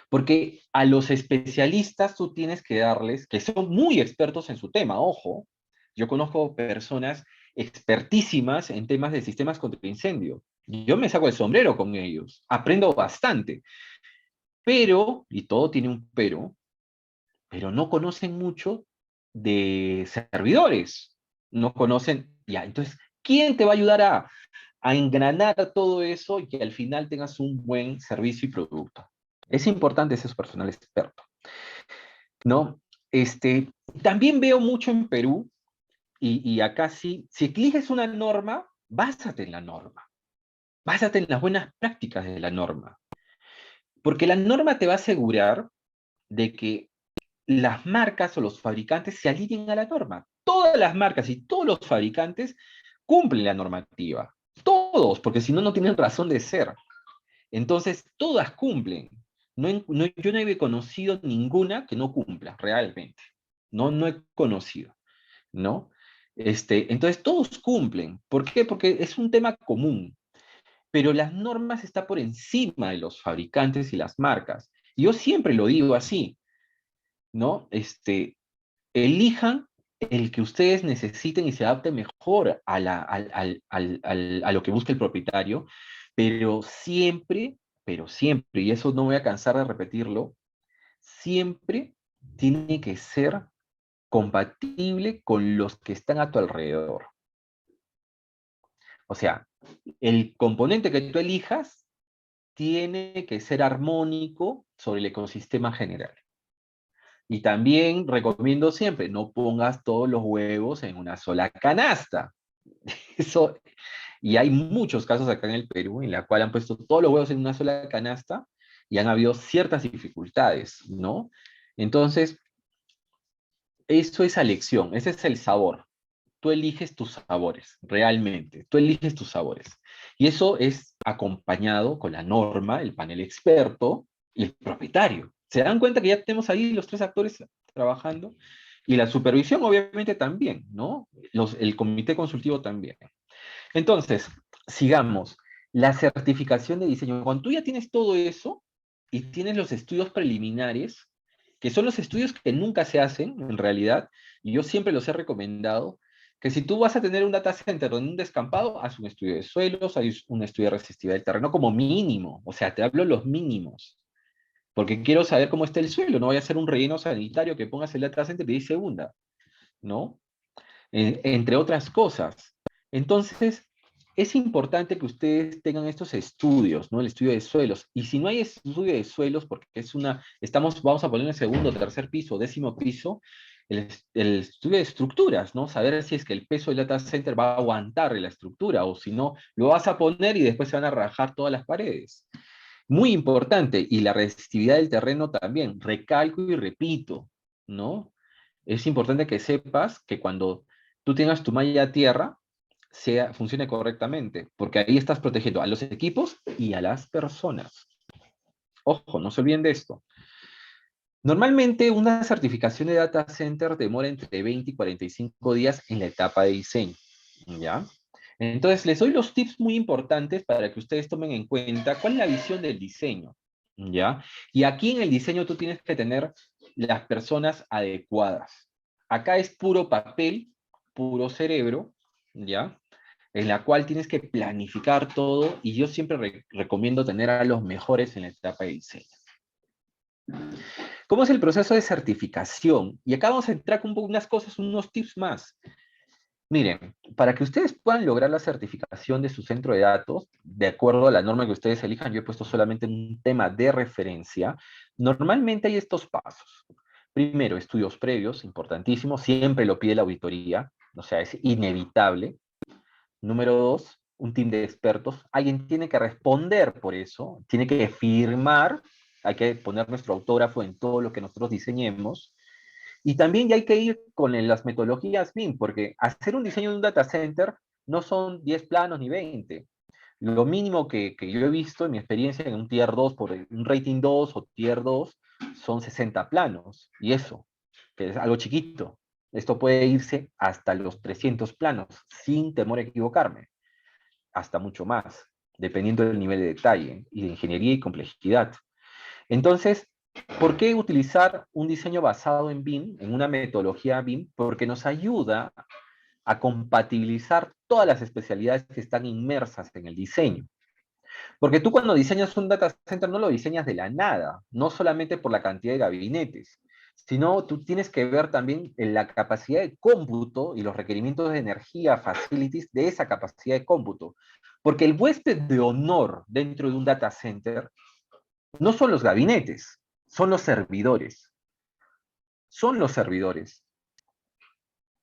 porque a los especialistas tú tienes que darles, que son muy expertos en su tema, ojo, yo conozco personas expertísimas en temas de sistemas contra incendio, yo me saco el sombrero con ellos, aprendo bastante, pero, y todo tiene un pero no conocen mucho de servidores, no conocen, ya, entonces, ¿quién te va a ayudar a engranar todo eso y que al final tengas un buen servicio y producto? Es importante ese personal experto, ¿no? También veo mucho en Perú, y acá sí, si eliges una norma, básate en la norma, básate en las buenas prácticas de la norma, porque la norma te va a asegurar de que las marcas o los fabricantes se alineen a la norma. Todas las marcas y todos los fabricantes cumplen la normativa. Todos, porque si no, no tienen razón de ser. Entonces, todas cumplen. Yo no he conocido ninguna que no cumpla realmente. No he conocido, ¿no? Entonces, todos cumplen. ¿Por qué? Porque es un tema común. Pero las normas están por encima de los fabricantes y las marcas. Y yo siempre lo digo así, ¿no? Elijan el que ustedes necesiten y se adapte mejor a lo que busca el propietario, pero siempre, y eso no voy a cansar de repetirlo, siempre tiene que ser compatible con los que están a tu alrededor. O sea, el componente que tú elijas tiene que ser armónico sobre el ecosistema general. Y también recomiendo siempre, no pongas todos los huevos en una sola canasta. Eso, y hay muchos casos acá en el Perú en la cual han puesto todos los huevos en una sola canasta y han habido ciertas dificultades, ¿no? Entonces, eso es elección, ese es el sabor. Tú eliges tus sabores, realmente, tú eliges tus sabores. Y eso es acompañado con la norma, el panel experto y el propietario. ¿Se dan cuenta que ya tenemos ahí los tres actores trabajando? Y la supervisión, obviamente, también, ¿no? El comité consultivo también. Entonces, sigamos. La certificación de diseño. Cuando tú ya tienes todo eso y tienes los estudios preliminares, que son los estudios que nunca se hacen, en realidad, y yo siempre los he recomendado, que si tú vas a tener un data center en un descampado, haz un estudio de suelos, haz un estudio de resistividad del terreno como mínimo. O sea, te hablo los mínimos. Porque quiero saber cómo está el suelo. No voy a hacer un relleno sanitario que pongas el data center y dice segunda, ¿no? Entre otras cosas. Entonces, es importante que ustedes tengan estos estudios, ¿no? El estudio de suelos. Y si no hay estudio de suelos, porque vamos a poner en el segundo, tercer piso, décimo piso, el estudio de estructuras, ¿no? Saber si es que el peso del data center va a aguantar la estructura o si no, lo vas a poner y después se van a rajar todas las paredes. Muy importante, y la resistividad del terreno también, recalco y repito, ¿no? Es importante que sepas que cuando tú tengas tu malla tierra, funcione correctamente, porque ahí estás protegiendo a los equipos y a las personas. Ojo, no se olviden de esto. Normalmente una certificación de data center demora entre 20 y 45 días en la etapa de diseño, ¿ya? Entonces les doy los tips muy importantes para que ustedes tomen en cuenta cuál es la visión del diseño, ¿ya? Y aquí en el diseño tú tienes que tener las personas adecuadas. Acá es puro papel, puro cerebro, ¿ya? En la cual tienes que planificar todo y yo siempre recomiendo tener a los mejores en la etapa de diseño. ¿Cómo es el proceso de certificación? Y acá vamos a entrar con unas cosas, unos tips más. Miren, para que ustedes puedan lograr la certificación de su centro de datos, de acuerdo a la norma que ustedes elijan, yo he puesto solamente un tema de referencia, normalmente hay estos pasos. Primero, estudios previos, importantísimo, siempre lo pide la auditoría, o sea, es inevitable. Número dos, un team de expertos. Alguien tiene que responder por eso, tiene que firmar, hay que poner nuestro autógrafo en todo lo que nosotros diseñemos. Y también ya hay que ir con las metodologías BIM, porque hacer un diseño de un data center no son 10 planos ni 20. Lo mínimo que yo he visto en mi experiencia en un Tier 2, por un rating 2 o Tier 2, son 60 planos. Y eso, que es algo chiquito. Esto puede irse hasta los 300 planos, sin temor a equivocarme. Hasta mucho más, dependiendo del nivel de detalle y de ingeniería y complejidad. Entonces, ¿por qué utilizar un diseño basado en BIM, en una metodología BIM? Porque nos ayuda a compatibilizar todas las especialidades que están inmersas en el diseño. Porque tú cuando diseñas un data center no lo diseñas de la nada, no solamente por la cantidad de gabinetes, sino tú tienes que ver también en la capacidad de cómputo y los requerimientos de energía, facilities de esa capacidad de cómputo. Porque el huésped de honor dentro de un data center no son los gabinetes, son los servidores. Son los servidores.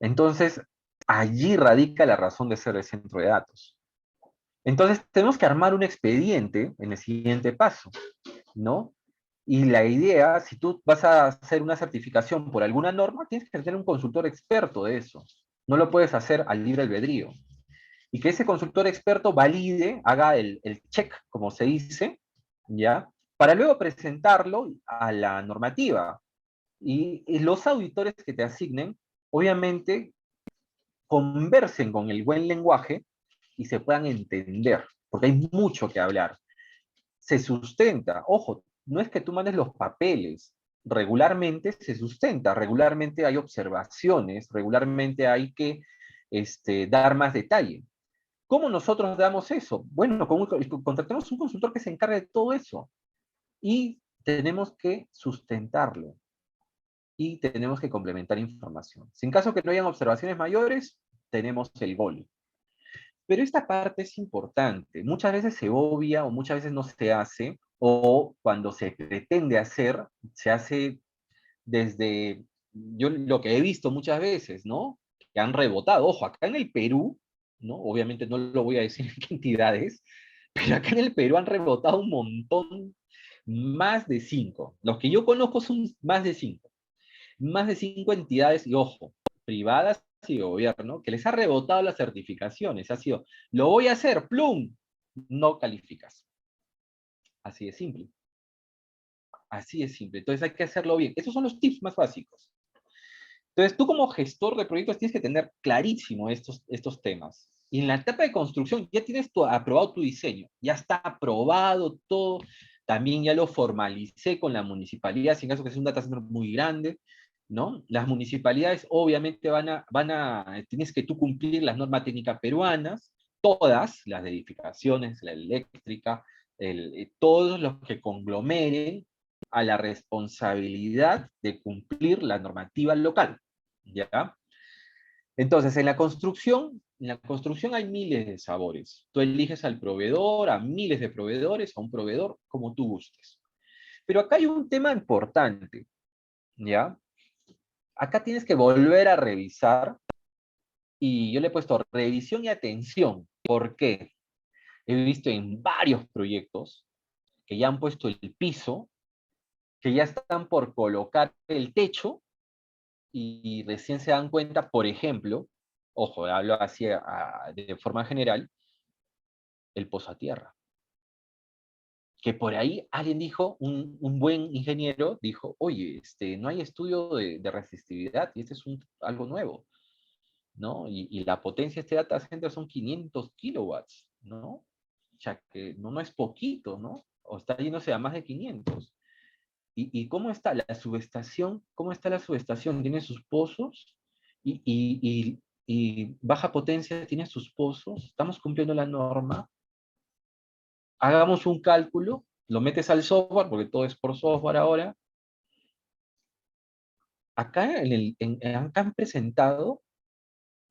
Entonces, allí radica la razón de ser el centro de datos. Entonces, tenemos que armar un expediente en el siguiente paso, ¿no? Y la idea, si tú vas a hacer una certificación por alguna norma, tienes que tener un consultor experto de eso. No lo puedes hacer al libre albedrío. Y que ese consultor experto valide, haga el check, como se dice, ¿ya? Para luego presentarlo a la normativa. Y los auditores que te asignen, obviamente, conversen con el buen lenguaje y se puedan entender, porque hay mucho que hablar. Se sustenta, ojo, no es que tú mandes los papeles, regularmente se sustenta, regularmente hay observaciones, regularmente hay que dar más detalle. ¿Cómo nosotros damos eso? Bueno, contratemos un consultor que se encargue de todo eso y tenemos que sustentarlo y tenemos que complementar información. Si en caso que no hayan observaciones mayores, tenemos el gol. Pero esta parte es importante. Muchas veces se obvia o muchas veces no se hace, o cuando se pretende hacer, se hace desde, yo lo que he visto muchas veces, ¿no? Que han rebotado. Ojo, acá en el Perú, ¿no? Obviamente no lo voy a decir en qué entidades, pero acá en el Perú han rebotado un montón, más de 5. Los que yo conozco son más de 5. Más de 5 entidades, y ojo, privadas y gobierno, que les ha rebotado las certificaciones. Ha sido, lo voy a hacer, plum, no calificas. Así de simple. Así de simple. Entonces hay que hacerlo bien. Esos son los tips más básicos. Entonces tú como gestor de proyectos tienes que tener clarísimo estos temas. Y en la etapa de construcción ya tienes aprobado tu diseño, ya está aprobado todo, también ya lo formalicé con la municipalidad, si en caso que sea un data center muy grande, ¿no? Las municipalidades obviamente tienes que tú cumplir las normas técnicas peruanas, todas, las de edificaciones, la eléctrica, todos los que conglomeren a la responsabilidad de cumplir la normativa local, ¿ya? Entonces, en la construcción hay miles de sabores. Tú eliges al proveedor, a miles de proveedores, a un proveedor, como tú gustes. Pero acá hay un tema importante, ¿ya? Acá tienes que volver a revisar, y yo le he puesto revisión y atención. ¿Por qué? He visto en varios proyectos que ya han puesto el piso, que ya están por colocar el techo, y recién se dan cuenta, por ejemplo, ojo, hablo así de forma general, el pozo a tierra. Que por ahí alguien dijo, un buen ingeniero dijo, oye, no hay estudio de resistividad y este es algo nuevo, ¿no? Y la potencia de este data center son 500 kilowatts, ¿no? O sea, que no es poquito, ¿no? O está yéndose a más de 500. ¿Y cómo está la subestación? ¿Cómo está la subestación? ¿Tiene sus pozos? Y baja potencia tiene sus pozos. ¿Estamos cumpliendo la norma? Hagamos un cálculo, lo metes al software, porque todo es por software ahora. Acá, acá han presentado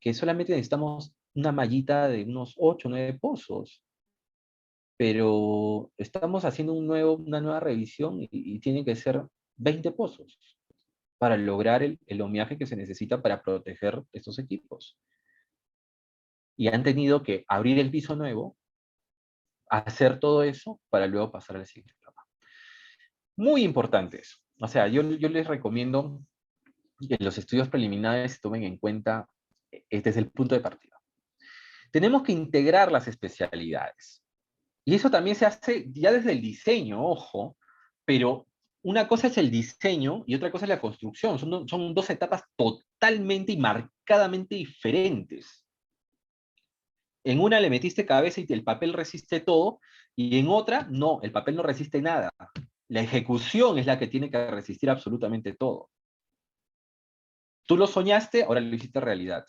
que solamente necesitamos una mallita de unos 8 o 9 pozos, pero estamos haciendo una nueva revisión y tienen que ser 20 pozos para lograr el homenaje que se necesita para proteger estos equipos. Y han tenido que abrir el piso nuevo, hacer todo eso, para luego pasar al siguiente etapa. Muy importante eso. O sea, yo les recomiendo que los estudios preliminares se tomen en cuenta desde el punto de partida. Tenemos que integrar las especialidades. Y eso también se hace ya desde el diseño, ojo, pero una cosa es el diseño y otra cosa es la construcción. Son dos etapas totalmente y marcadamente diferentes. En una le metiste cabeza y el papel resiste todo, y en otra, no, el papel no resiste nada. La ejecución es la que tiene que resistir absolutamente todo. Tú lo soñaste, ahora lo hiciste realidad.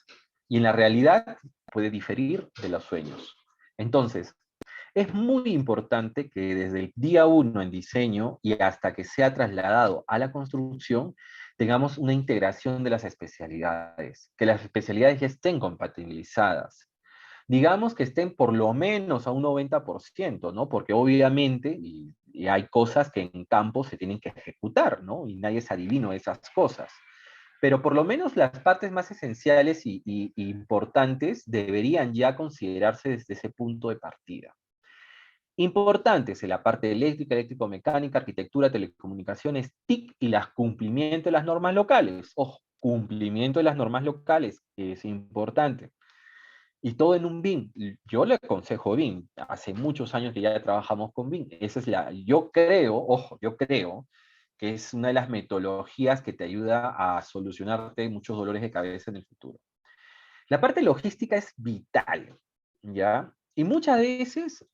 Y en la realidad puede diferir de los sueños. Entonces, es muy importante que desde el día 1 en diseño y hasta que sea trasladado a la construcción, tengamos una integración de las especialidades, que las especialidades ya estén compatibilizadas. Digamos que estén por lo menos a un 90%, ¿no? Porque obviamente, y hay cosas que en campo se tienen que ejecutar, ¿no? Y nadie es adivino de esas cosas. Pero por lo menos las partes más esenciales y importantes deberían ya considerarse desde ese punto de partida. Importantes en la parte eléctrica, eléctrico-mecánica, arquitectura, telecomunicaciones, TIC y las cumplimiento de las normas locales. Ojo, cumplimiento de las normas locales es importante. Y todo en un BIM. Yo le aconsejo BIM. Hace muchos años que ya trabajamos con BIM. Esa es yo creo, ojo, yo creo que es una de las metodologías que te ayuda a solucionarte muchos dolores de cabeza en el futuro. La parte logística es vital, ¿ya? Y muchas veces,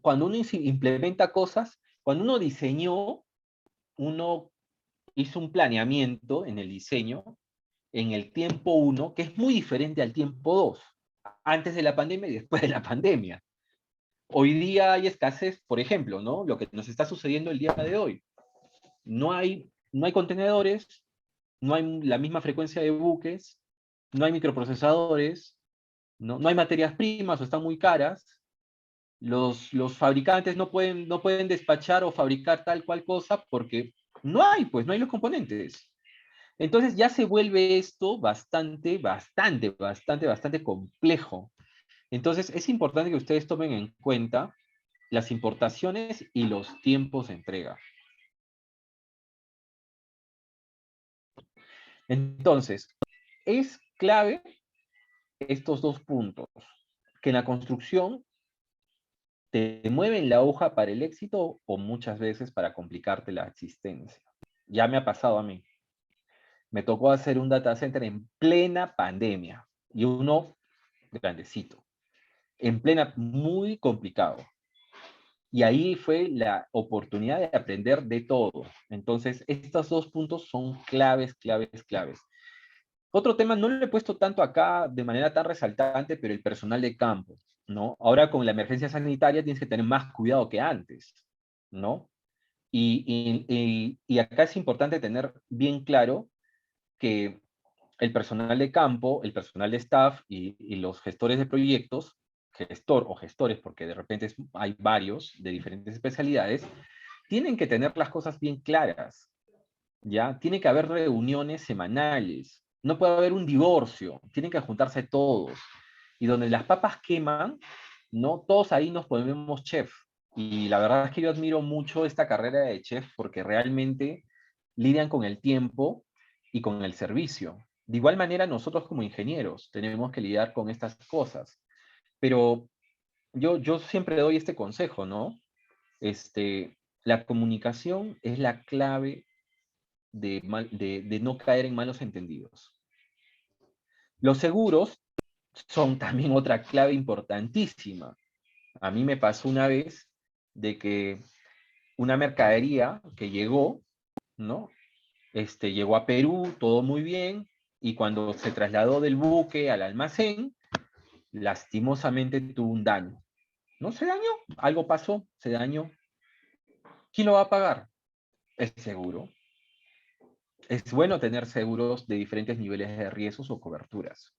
cuando uno implementa cosas, cuando uno diseñó, uno hizo un planeamiento en el diseño, en el tiempo 1, que es muy diferente al tiempo 2, antes de la pandemia y después de la pandemia. Hoy día hay escasez, por ejemplo, ¿no? Lo que nos está sucediendo el día de hoy. No hay contenedores, no hay la misma frecuencia de buques, no hay microprocesadores, no hay materias primas o están muy caras. Los fabricantes no pueden despachar o fabricar tal cual cosa porque no hay los componentes. Entonces ya se vuelve esto bastante complejo. Entonces es importante que ustedes tomen en cuenta las importaciones y los tiempos de entrega. Entonces, es clave estos dos puntos, que en la construcción te mueven la hoja para el éxito o muchas veces para complicarte la existencia. Ya me ha pasado a mí. Me tocó hacer un data center en plena pandemia y uno grandecito, muy complicado. Y ahí fue la oportunidad de aprender de todo. Entonces, estos dos puntos son claves. Otro tema, no lo he puesto tanto acá de manera tan resaltante, pero el personal de campo, ¿no? Ahora con la emergencia sanitaria tienes que tener más cuidado que antes, ¿no? Y acá es importante tener bien claro que el personal de campo, el personal de staff y los gestores de proyectos, gestor o gestores, porque de repente hay varios de diferentes especialidades, tienen que tener las cosas bien claras, ¿ya? Tiene que haber reuniones semanales, no puede haber un divorcio, tienen que juntarse todos. Y donde las papas queman, ¿no? Todos ahí nos ponemos chef, Y la verdad es que yo admiro mucho esta carrera de chef porque realmente lidian con el tiempo y con el servicio. De igual manera, nosotros como ingenieros tenemos que lidiar con estas cosas. Pero yo siempre doy este consejo, ¿no? La comunicación es la clave de no caer en malos entendidos. Los seguros son también otra clave importantísima. A mí me pasó una vez de que una mercadería que llegó, ¿no? Llegó a Perú, todo muy bien, y cuando se trasladó del buque al almacén, lastimosamente tuvo un daño. ¿No se dañó? Algo pasó, se dañó. ¿Quién lo va a pagar? El seguro. Es bueno tener seguros de diferentes niveles de riesgos o coberturas.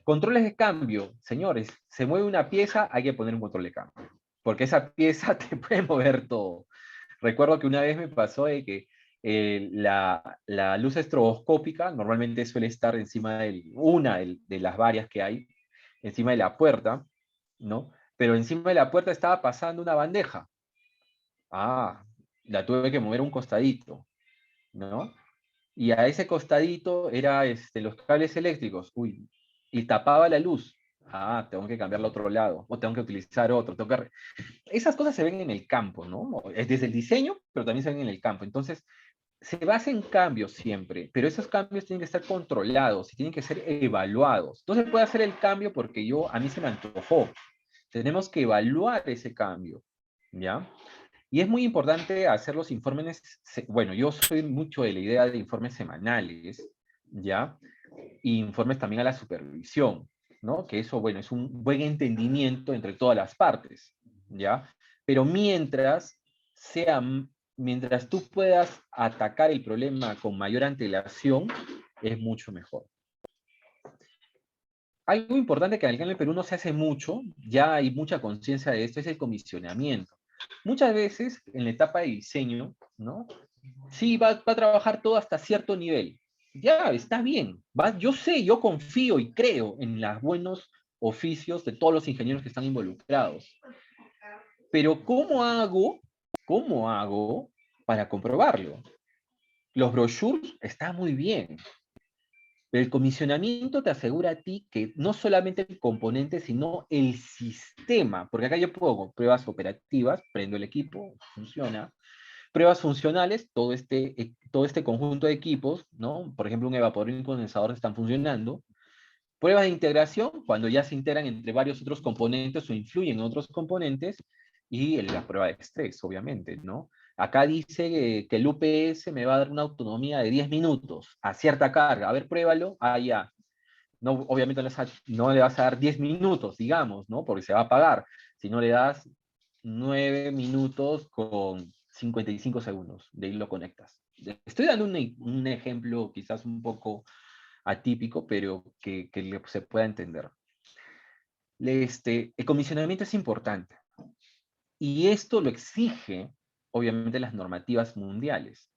Controles de cambio. Señores, se mueve una pieza, hay que poner un control de cambio. Porque esa pieza te puede mover todo. Recuerdo que una vez me pasó de que la luz estroboscópica normalmente suele estar encima de las varias que hay, encima de la puerta, ¿no? Pero encima de la puerta estaba pasando una bandeja. Ah, la tuve que mover un costadito, ¿no? Y a ese costadito era los cables eléctricos, uy, y tapaba la luz. Ah, tengo que cambiarlo a otro lado, o tengo que utilizar otro. Esas cosas se ven en el campo, ¿no? Es desde el diseño, pero también se ven en el campo. Entonces, se basa en cambios siempre, pero esos cambios tienen que estar controlados y tienen que ser evaluados. No se puede hacer el cambio porque a mí se me antojó. Tenemos que evaluar ese cambio, ¿ya? Y es muy importante hacer los informes, bueno, yo soy mucho de la idea de informes semanales, ¿ya? Y informes también a la supervisión, ¿no? Que eso, bueno, es un buen entendimiento entre todas las partes, ¿ya? Pero mientras tú puedas atacar el problema con mayor antelación, es mucho mejor. Algo importante que acá en el Perú no se hace mucho, ya hay mucha conciencia de esto, es el comisionamiento. Muchas veces en la etapa de diseño, ¿no? Sí, va a trabajar todo hasta cierto nivel. Ya, está bien. Yo sé, yo confío y creo en los buenos oficios de todos los ingenieros que están involucrados. Pero ¿cómo hago para comprobarlo? Los brochures están muy bien. Pero el comisionamiento te asegura a ti que no solamente el componente, sino el sistema, porque acá yo pongo pruebas operativas, prendo el equipo, funciona. Pruebas funcionales, todo este conjunto de equipos, ¿no? Por ejemplo, un evaporador y un condensador están funcionando. Pruebas de integración, cuando ya se integran entre varios otros componentes o influyen en otros componentes. Y la prueba de estrés, obviamente, ¿no? Acá dice que el UPS me va a dar una autonomía de 10 minutos a cierta carga. A ver, pruébalo. Ah, ya. No, obviamente no le vas a dar 10 minutos, digamos, ¿no? Porque se va a apagar. Si no le das 9 minutos con 55 segundos, de ahí lo conectas. Estoy dando un ejemplo quizás un poco atípico, pero que se pueda entender. El comisionamiento es importante. Y esto lo exige, obviamente, las normativas mundiales.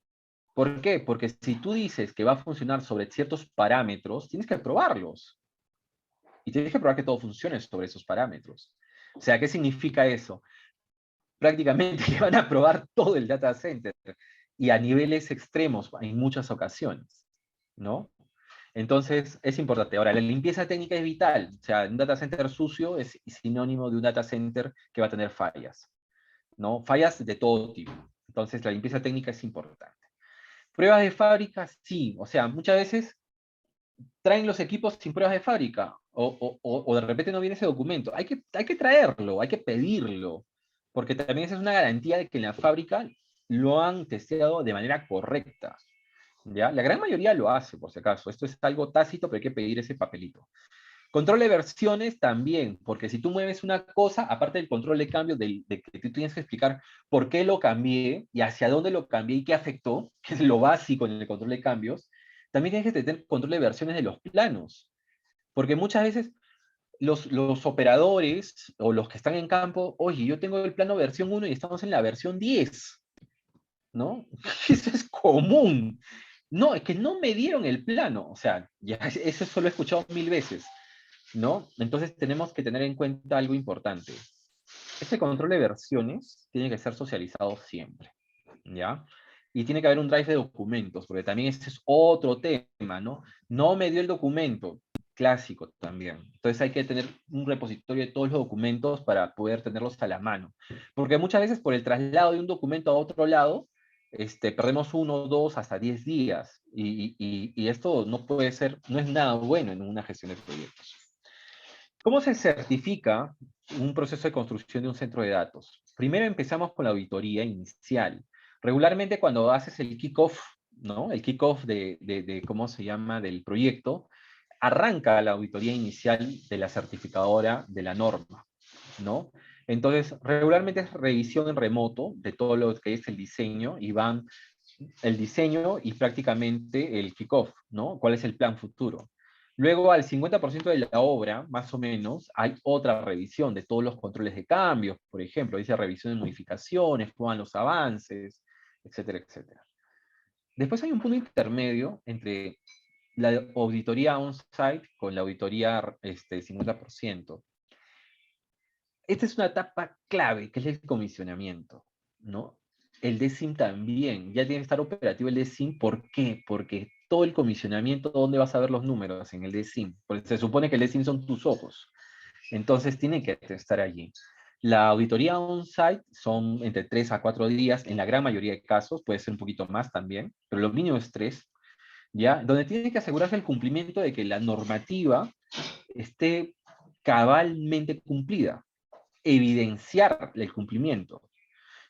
¿Por qué? Porque si tú dices que va a funcionar sobre ciertos parámetros, tienes que probarlos. Y tienes que probar que todo funcione sobre esos parámetros. O sea, ¿qué significa eso? Prácticamente que van a probar todo el data center y a niveles extremos en muchas ocasiones, ¿no? Entonces, es importante. Ahora, la limpieza técnica es vital. O sea, un data center sucio es sinónimo de un data center que va a tener fallas, ¿no? Fallas de todo tipo. Entonces, la limpieza técnica es importante. Pruebas de fábrica, sí. O sea, muchas veces traen los equipos sin pruebas de fábrica o de repente no viene ese documento. Hay que traerlo, hay que pedirlo, porque también esa es una garantía de que en la fábrica lo han testeado de manera correcta. ¿Ya? La gran mayoría lo hace, por si acaso. Esto es algo tácito, pero hay que pedir ese papelito. Control de versiones también, porque si tú mueves una cosa, aparte del control de cambio, de que tú tienes que explicar por qué lo cambié y hacia dónde lo cambié y qué afectó, que es lo básico en el control de cambios, también tienes que tener control de versiones de los planos. Porque muchas veces los operadores o los que están en campo, oye, yo tengo el plano versión 1 y estamos en la versión 10, ¿no? Eso es común. No, es que no me dieron el plano. O sea, ya eso solo he escuchado 1000 veces, ¿no? Entonces tenemos que tener en cuenta algo importante. este control de versiones tiene que ser socializado siempre, ¿ya? Y tiene que haber un drive de documentos, porque también ese es otro tema, ¿no? No me dio el documento, clásico también. Entonces hay que tener un repositorio de todos los documentos para poder tenerlos a la mano. Porque muchas veces por el traslado de un documento a otro lado, perdemos 1, 2, hasta 10 días. Y esto no puede ser, no es nada bueno en una gestión de proyectos. ¿Cómo se certifica un proceso de construcción de un centro de datos? Primero empezamos con la auditoría inicial. Regularmente cuando haces el kickoff, ¿no? El kickoff de ¿cómo se llama?, del proyecto, arranca la auditoría inicial de la certificadora de la norma, ¿no? Entonces, regularmente es revisión en remoto de todo lo que es el diseño, y van el diseño y prácticamente el kickoff, ¿no? ¿Cuál es el plan futuro? Luego, al 50% de la obra, más o menos, hay otra revisión de todos los controles de cambios, por ejemplo, dice revisión de modificaciones, cómo van los avances, etcétera, etcétera. Después hay un punto intermedio entre la auditoría on-site con la auditoría 50%. Esta es una etapa clave, que es el comisionamiento, ¿no? El DSIM también, ya tiene que estar operativo el DSIM. ¿Por qué? Porque todo el comisionamiento, ¿dónde vas a ver los números? En el DSIM. Porque se supone que el DSIM son tus ojos. Entonces tienen que estar allí. La auditoría on-site son entre 3 a 4 días, en la gran mayoría de casos, puede ser un poquito más también, pero lo mínimo es 3, ¿ya? Donde tiene que asegurarse el cumplimiento de que la normativa esté cabalmente cumplida, evidenciar el cumplimiento.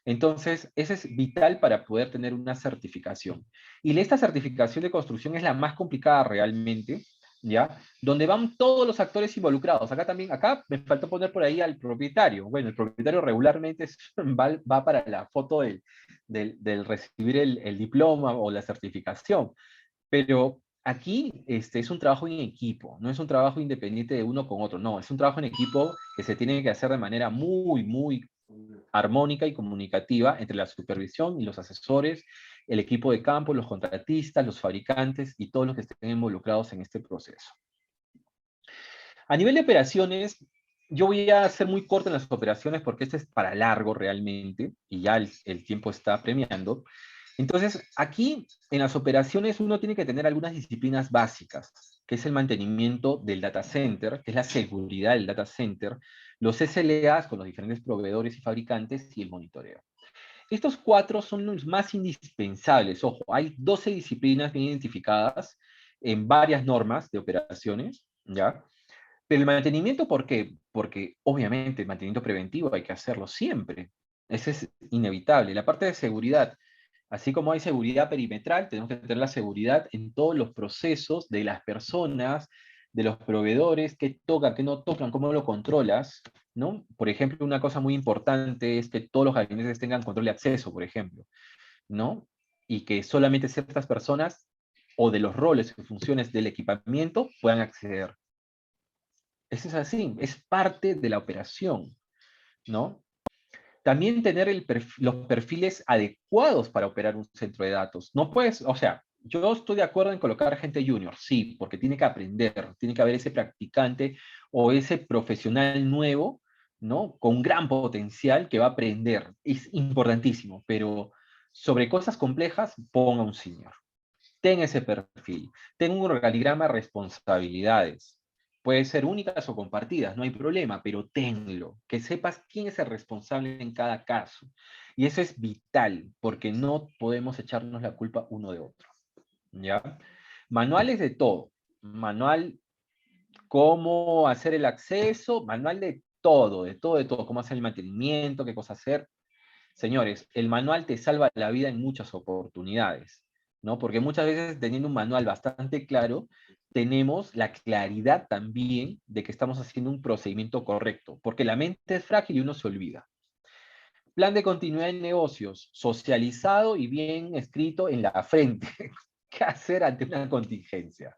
Entonces, ese es vital para poder tener una certificación. Y esta certificación de construcción es la más complicada realmente, ¿ya? Donde van todos los actores involucrados. Acá también, acá me faltó poner por ahí al propietario. Bueno, el propietario regularmente va para la foto del recibir el diploma o la certificación. Pero aquí es un trabajo en equipo, no es un trabajo independiente de uno con otro, no, es un trabajo en equipo que se tiene que hacer de manera muy, muy armónica y comunicativa entre la supervisión y los asesores, el equipo de campo, los contratistas, los fabricantes y todos los que estén involucrados en este proceso. A nivel de operaciones, yo voy a ser muy corto en las operaciones porque este es para largo realmente y ya el tiempo está premiando. Entonces, aquí en las operaciones uno tiene que tener algunas disciplinas básicas, que es el mantenimiento del data center, que es la seguridad del data center, los SLAs con los diferentes proveedores y fabricantes y el monitoreo. Estos 4 son los más indispensables. Ojo, hay 12 disciplinas bien identificadas en varias normas de operaciones, ¿ya? Pero el mantenimiento, ¿por qué? Porque obviamente el mantenimiento preventivo hay que hacerlo siempre. Ese es inevitable. La parte de seguridad, así como hay seguridad perimetral, tenemos que tener la seguridad en todos los procesos de las personas, de los proveedores, qué tocan, qué no tocan, cómo lo controlas, ¿no? Por ejemplo, una cosa muy importante es que todos los gabinetes tengan control de acceso, por ejemplo, ¿no? Y que solamente ciertas personas o de los roles y funciones del equipamiento puedan acceder. Eso es así, es parte de la operación, ¿no? También tener los perfiles adecuados para operar un centro de datos. No puedes, o sea, yo estoy de acuerdo en colocar gente junior, sí, porque tiene que aprender, tiene que haber ese practicante o ese profesional nuevo, ¿no? Con gran potencial que va a aprender. Es importantísimo, pero sobre cosas complejas, ponga un senior. Ten ese perfil, ten un organigrama de responsabilidades. Puede ser únicas o compartidas, no hay problema, pero tenlo, que sepas quién es el responsable en cada caso. Y eso es vital, porque no podemos echarnos la culpa uno de otro, ¿ya? Manuales de todo, manual cómo hacer el acceso, manual de todo, de todo, de todo, cómo hacer el mantenimiento, qué cosa hacer. Señores, el manual te salva la vida en muchas oportunidades, ¿no? Porque muchas veces teniendo un manual bastante claro, tenemos la claridad también de que estamos haciendo un procedimiento correcto, porque la mente es frágil y uno se olvida. Plan de continuidad en negocios, socializado y bien escrito en la frente. ¿Qué hacer ante una contingencia?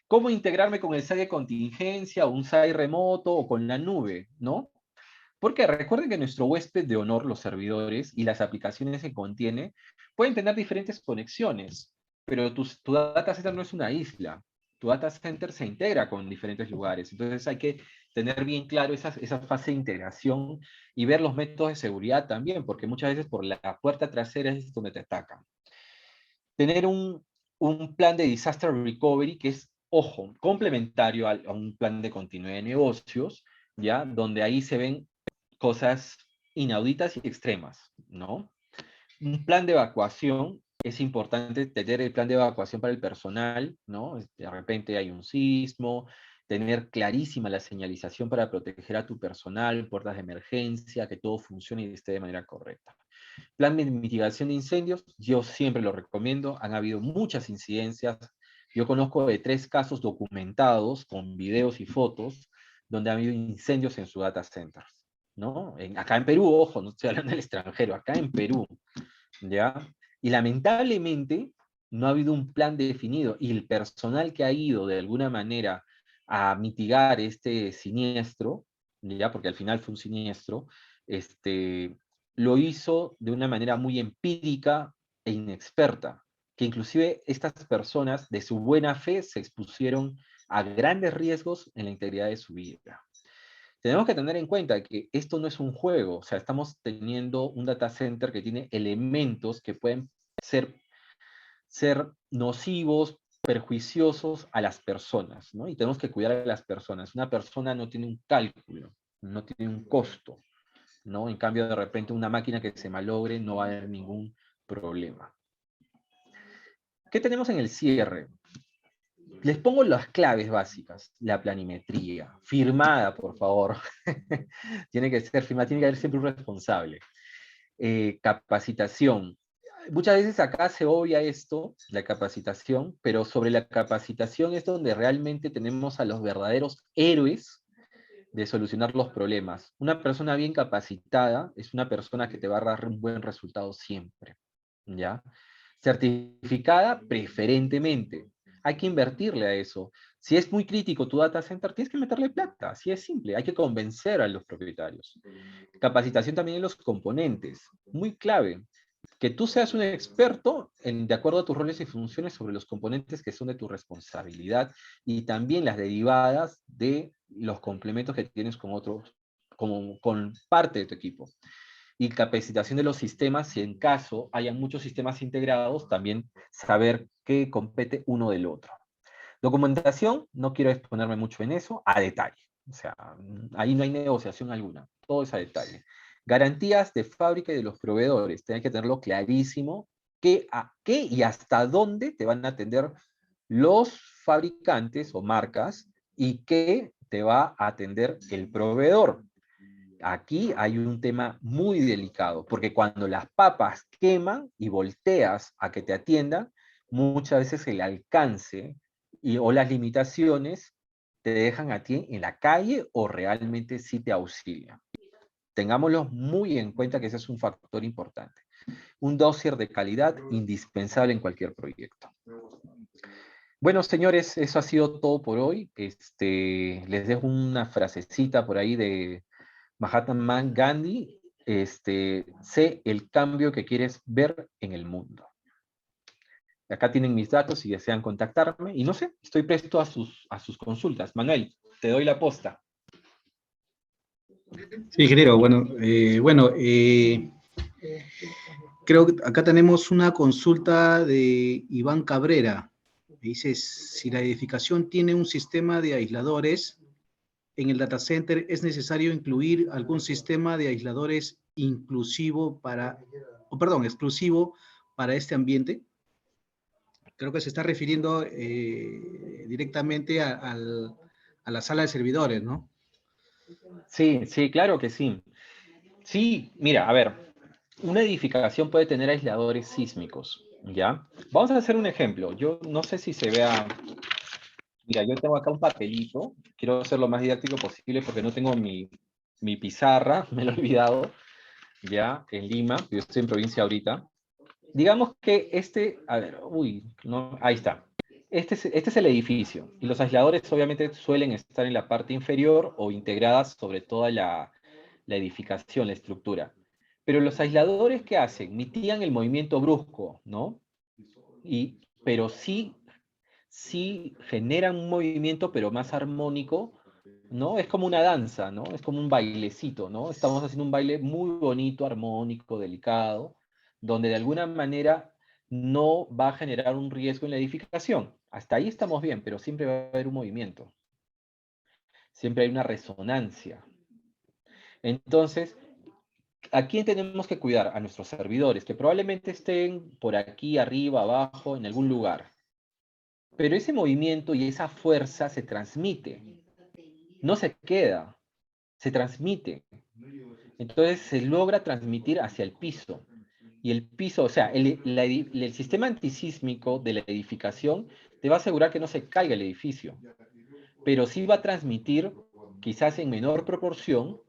¿Cómo integrarme con el SAI de contingencia o un SAI remoto o con la nube, ¿no? Porque recuerden que nuestro huésped de honor, los servidores y las aplicaciones que contiene, pueden tener diferentes conexiones, pero tu data center no es una isla. Tu data center se integra con diferentes lugares. Entonces hay que tener bien claro esa fase de integración y ver los métodos de seguridad también, porque muchas veces por la puerta trasera es donde te atacan. Tener un plan de disaster recovery que es, ojo, complementario a un plan de continuidad de negocios, ¿ya? Donde ahí se ven cosas inauditas y extremas, ¿no? Un plan de evacuación, es importante tener el plan de evacuación para el personal, ¿no? De repente hay un sismo, tener clarísima la señalización para proteger a tu personal, puertas de emergencia, que todo funcione y esté de manera correcta. Plan de mitigación de incendios, yo siempre lo recomiendo, han habido muchas incidencias, yo conozco de 3 casos documentados con videos y fotos donde ha habido incendios en su data centers, ¿no? Acá en Perú, ojo, no estoy hablando del extranjero, acá en Perú, ¿ya? Y lamentablemente no ha habido un plan definido y el personal que ha ido de alguna manera a mitigar este siniestro, ¿ya? Porque al final fue un siniestro, lo hizo de una manera muy empírica e inexperta, que inclusive estas personas de su buena fe se expusieron a grandes riesgos en la integridad de su vida. Tenemos que tener en cuenta que esto no es un juego, o sea, estamos teniendo un data center que tiene elementos que pueden ser nocivos, perjuiciosos a las personas, ¿no? Y tenemos que cuidar a las personas. Una persona no tiene un cálculo, no tiene un costo, ¿no? En cambio, de repente, una máquina que se malogre no va a haber ningún problema. ¿Qué tenemos en el cierre? Les pongo las claves básicas. La planimetría, firmada, por favor. Tiene que ser firmada, tiene que haber siempre un responsable. Capacitación. Muchas veces acá se obvia esto, la capacitación, pero sobre la capacitación es donde realmente tenemos a los verdaderos héroes de solucionar los problemas. Una persona bien capacitada es una persona que te va a dar un buen resultado siempre, ¿ya? Certificada preferentemente. Hay que invertirle a eso. Si es muy crítico tu data center, tienes que meterle plata. Así es simple. Hay que convencer a los propietarios. Capacitación también en los componentes. Muy clave. Que tú seas un experto de acuerdo a tus roles y funciones sobre los componentes que son de tu responsabilidad y también las derivadas de los complementos que tienes con otros, con parte de tu equipo. Y capacitación de los sistemas, si en caso hayan muchos sistemas integrados, también saber qué compete uno del otro. Documentación, no quiero exponerme mucho en eso, a detalle. O sea, ahí no hay negociación alguna, todo es a detalle. Garantías de fábrica y de los proveedores, tienes que tenerlo clarísimo, qué y hasta dónde te van a atender los fabricantes o marcas y qué te va a atender el proveedor. Aquí hay un tema muy delicado, porque cuando las papas queman y volteas a que te atiendan, muchas veces el alcance o las limitaciones te dejan a ti en la calle o realmente sí te auxilian. Tengámoslo muy en cuenta que ese es un factor importante. Un dossier de calidad indispensable en cualquier proyecto. Bueno, señores, eso ha sido todo por hoy. Les dejo una frasecita por ahí de Mahatma Gandhi, sé el cambio que quieres ver en el mundo. Acá tienen mis datos si desean contactarme, y no sé, estoy presto a sus consultas. Manuel, te doy la posta. Sí, ingeniero, creo que acá tenemos una consulta de Iván Cabrera. Dice, si la edificación tiene un sistema de aisladores, en el data center es necesario incluir algún sistema de aisladores exclusivo para este ambiente. Creo que se está refiriendo directamente a la sala de servidores, ¿no? Sí, sí, claro que sí. Sí, mira, a ver, una edificación puede tener aisladores sísmicos, ¿ya? Vamos a hacer un ejemplo. Yo no sé si se vea. Mira, yo tengo acá un papelito, quiero ser lo más didáctico posible porque no tengo mi pizarra, me lo he olvidado, ya, en Lima, yo estoy en provincia ahorita. Digamos que a ver, no, ahí está. Este es el edificio, y los aisladores obviamente suelen estar en la parte inferior o integradas sobre toda la edificación, la estructura. Pero los aisladores, ¿qué hacen? Mitigan el movimiento brusco, ¿no? Pero sí generan un movimiento, pero más armónico, ¿no? Es como una danza, ¿no? Es como un bailecito, ¿no? Estamos haciendo un baile muy bonito, armónico, delicado, donde de alguna manera no va a generar un riesgo en la edificación. Hasta ahí estamos bien, pero siempre va a haber un movimiento, siempre hay una resonancia. Entonces, ¿a quién tenemos que cuidar? A nuestros servidores, que probablemente estén por aquí, arriba, abajo, en algún lugar. Pero ese movimiento y esa fuerza se transmite, no se queda, se transmite. Entonces se logra transmitir hacia el piso. Y el piso, o sea, el sistema antisísmico de la edificación te va a asegurar que no se caiga el edificio, pero sí va a transmitir, quizás en menor proporción,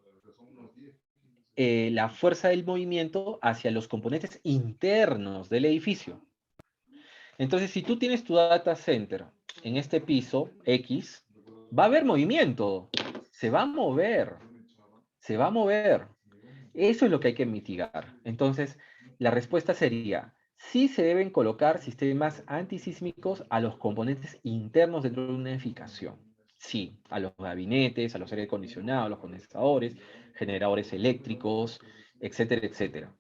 la fuerza del movimiento hacia los componentes internos del edificio. Entonces, si tú tienes tu data center en este piso X, va a haber movimiento, se va a mover, se va a mover. Eso es lo que hay que mitigar. Entonces, la respuesta sería, sí se deben colocar sistemas antisísmicos a los componentes internos dentro de una edificación. Sí, a los gabinetes, a los aire acondicionados, a los condensadores, generadores eléctricos, etcétera, etcétera.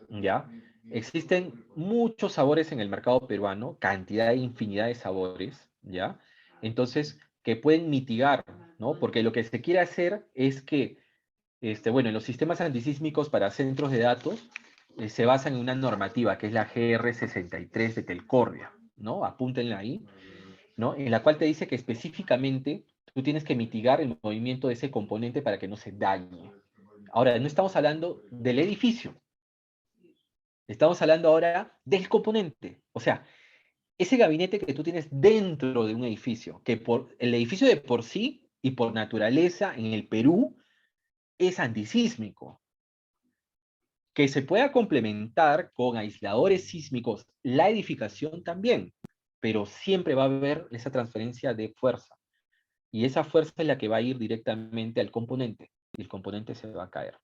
¿Ya? Existen muchos sabores en el mercado peruano, cantidad e infinidad de sabores, ¿ya? Entonces, que pueden mitigar, ¿no? Porque lo que se quiere hacer es que bueno, los sistemas antisísmicos para centros de datos se basan en una normativa que es la GR63 de Telcordia, ¿no? Apúntenla ahí, ¿no? En la cual te dice que específicamente tú tienes que mitigar el movimiento de ese componente para que no se dañe. Ahora, no estamos hablando del edificio, estamos hablando ahora del componente. O sea, ese gabinete que tú tienes dentro de un edificio, que el edificio de por sí y por naturaleza en el Perú es antisísmico, que se pueda complementar con aisladores sísmicos la edificación también, pero siempre va a haber esa transferencia de fuerza. Y esa fuerza es la que va a ir directamente al componente, y el componente se va a caer.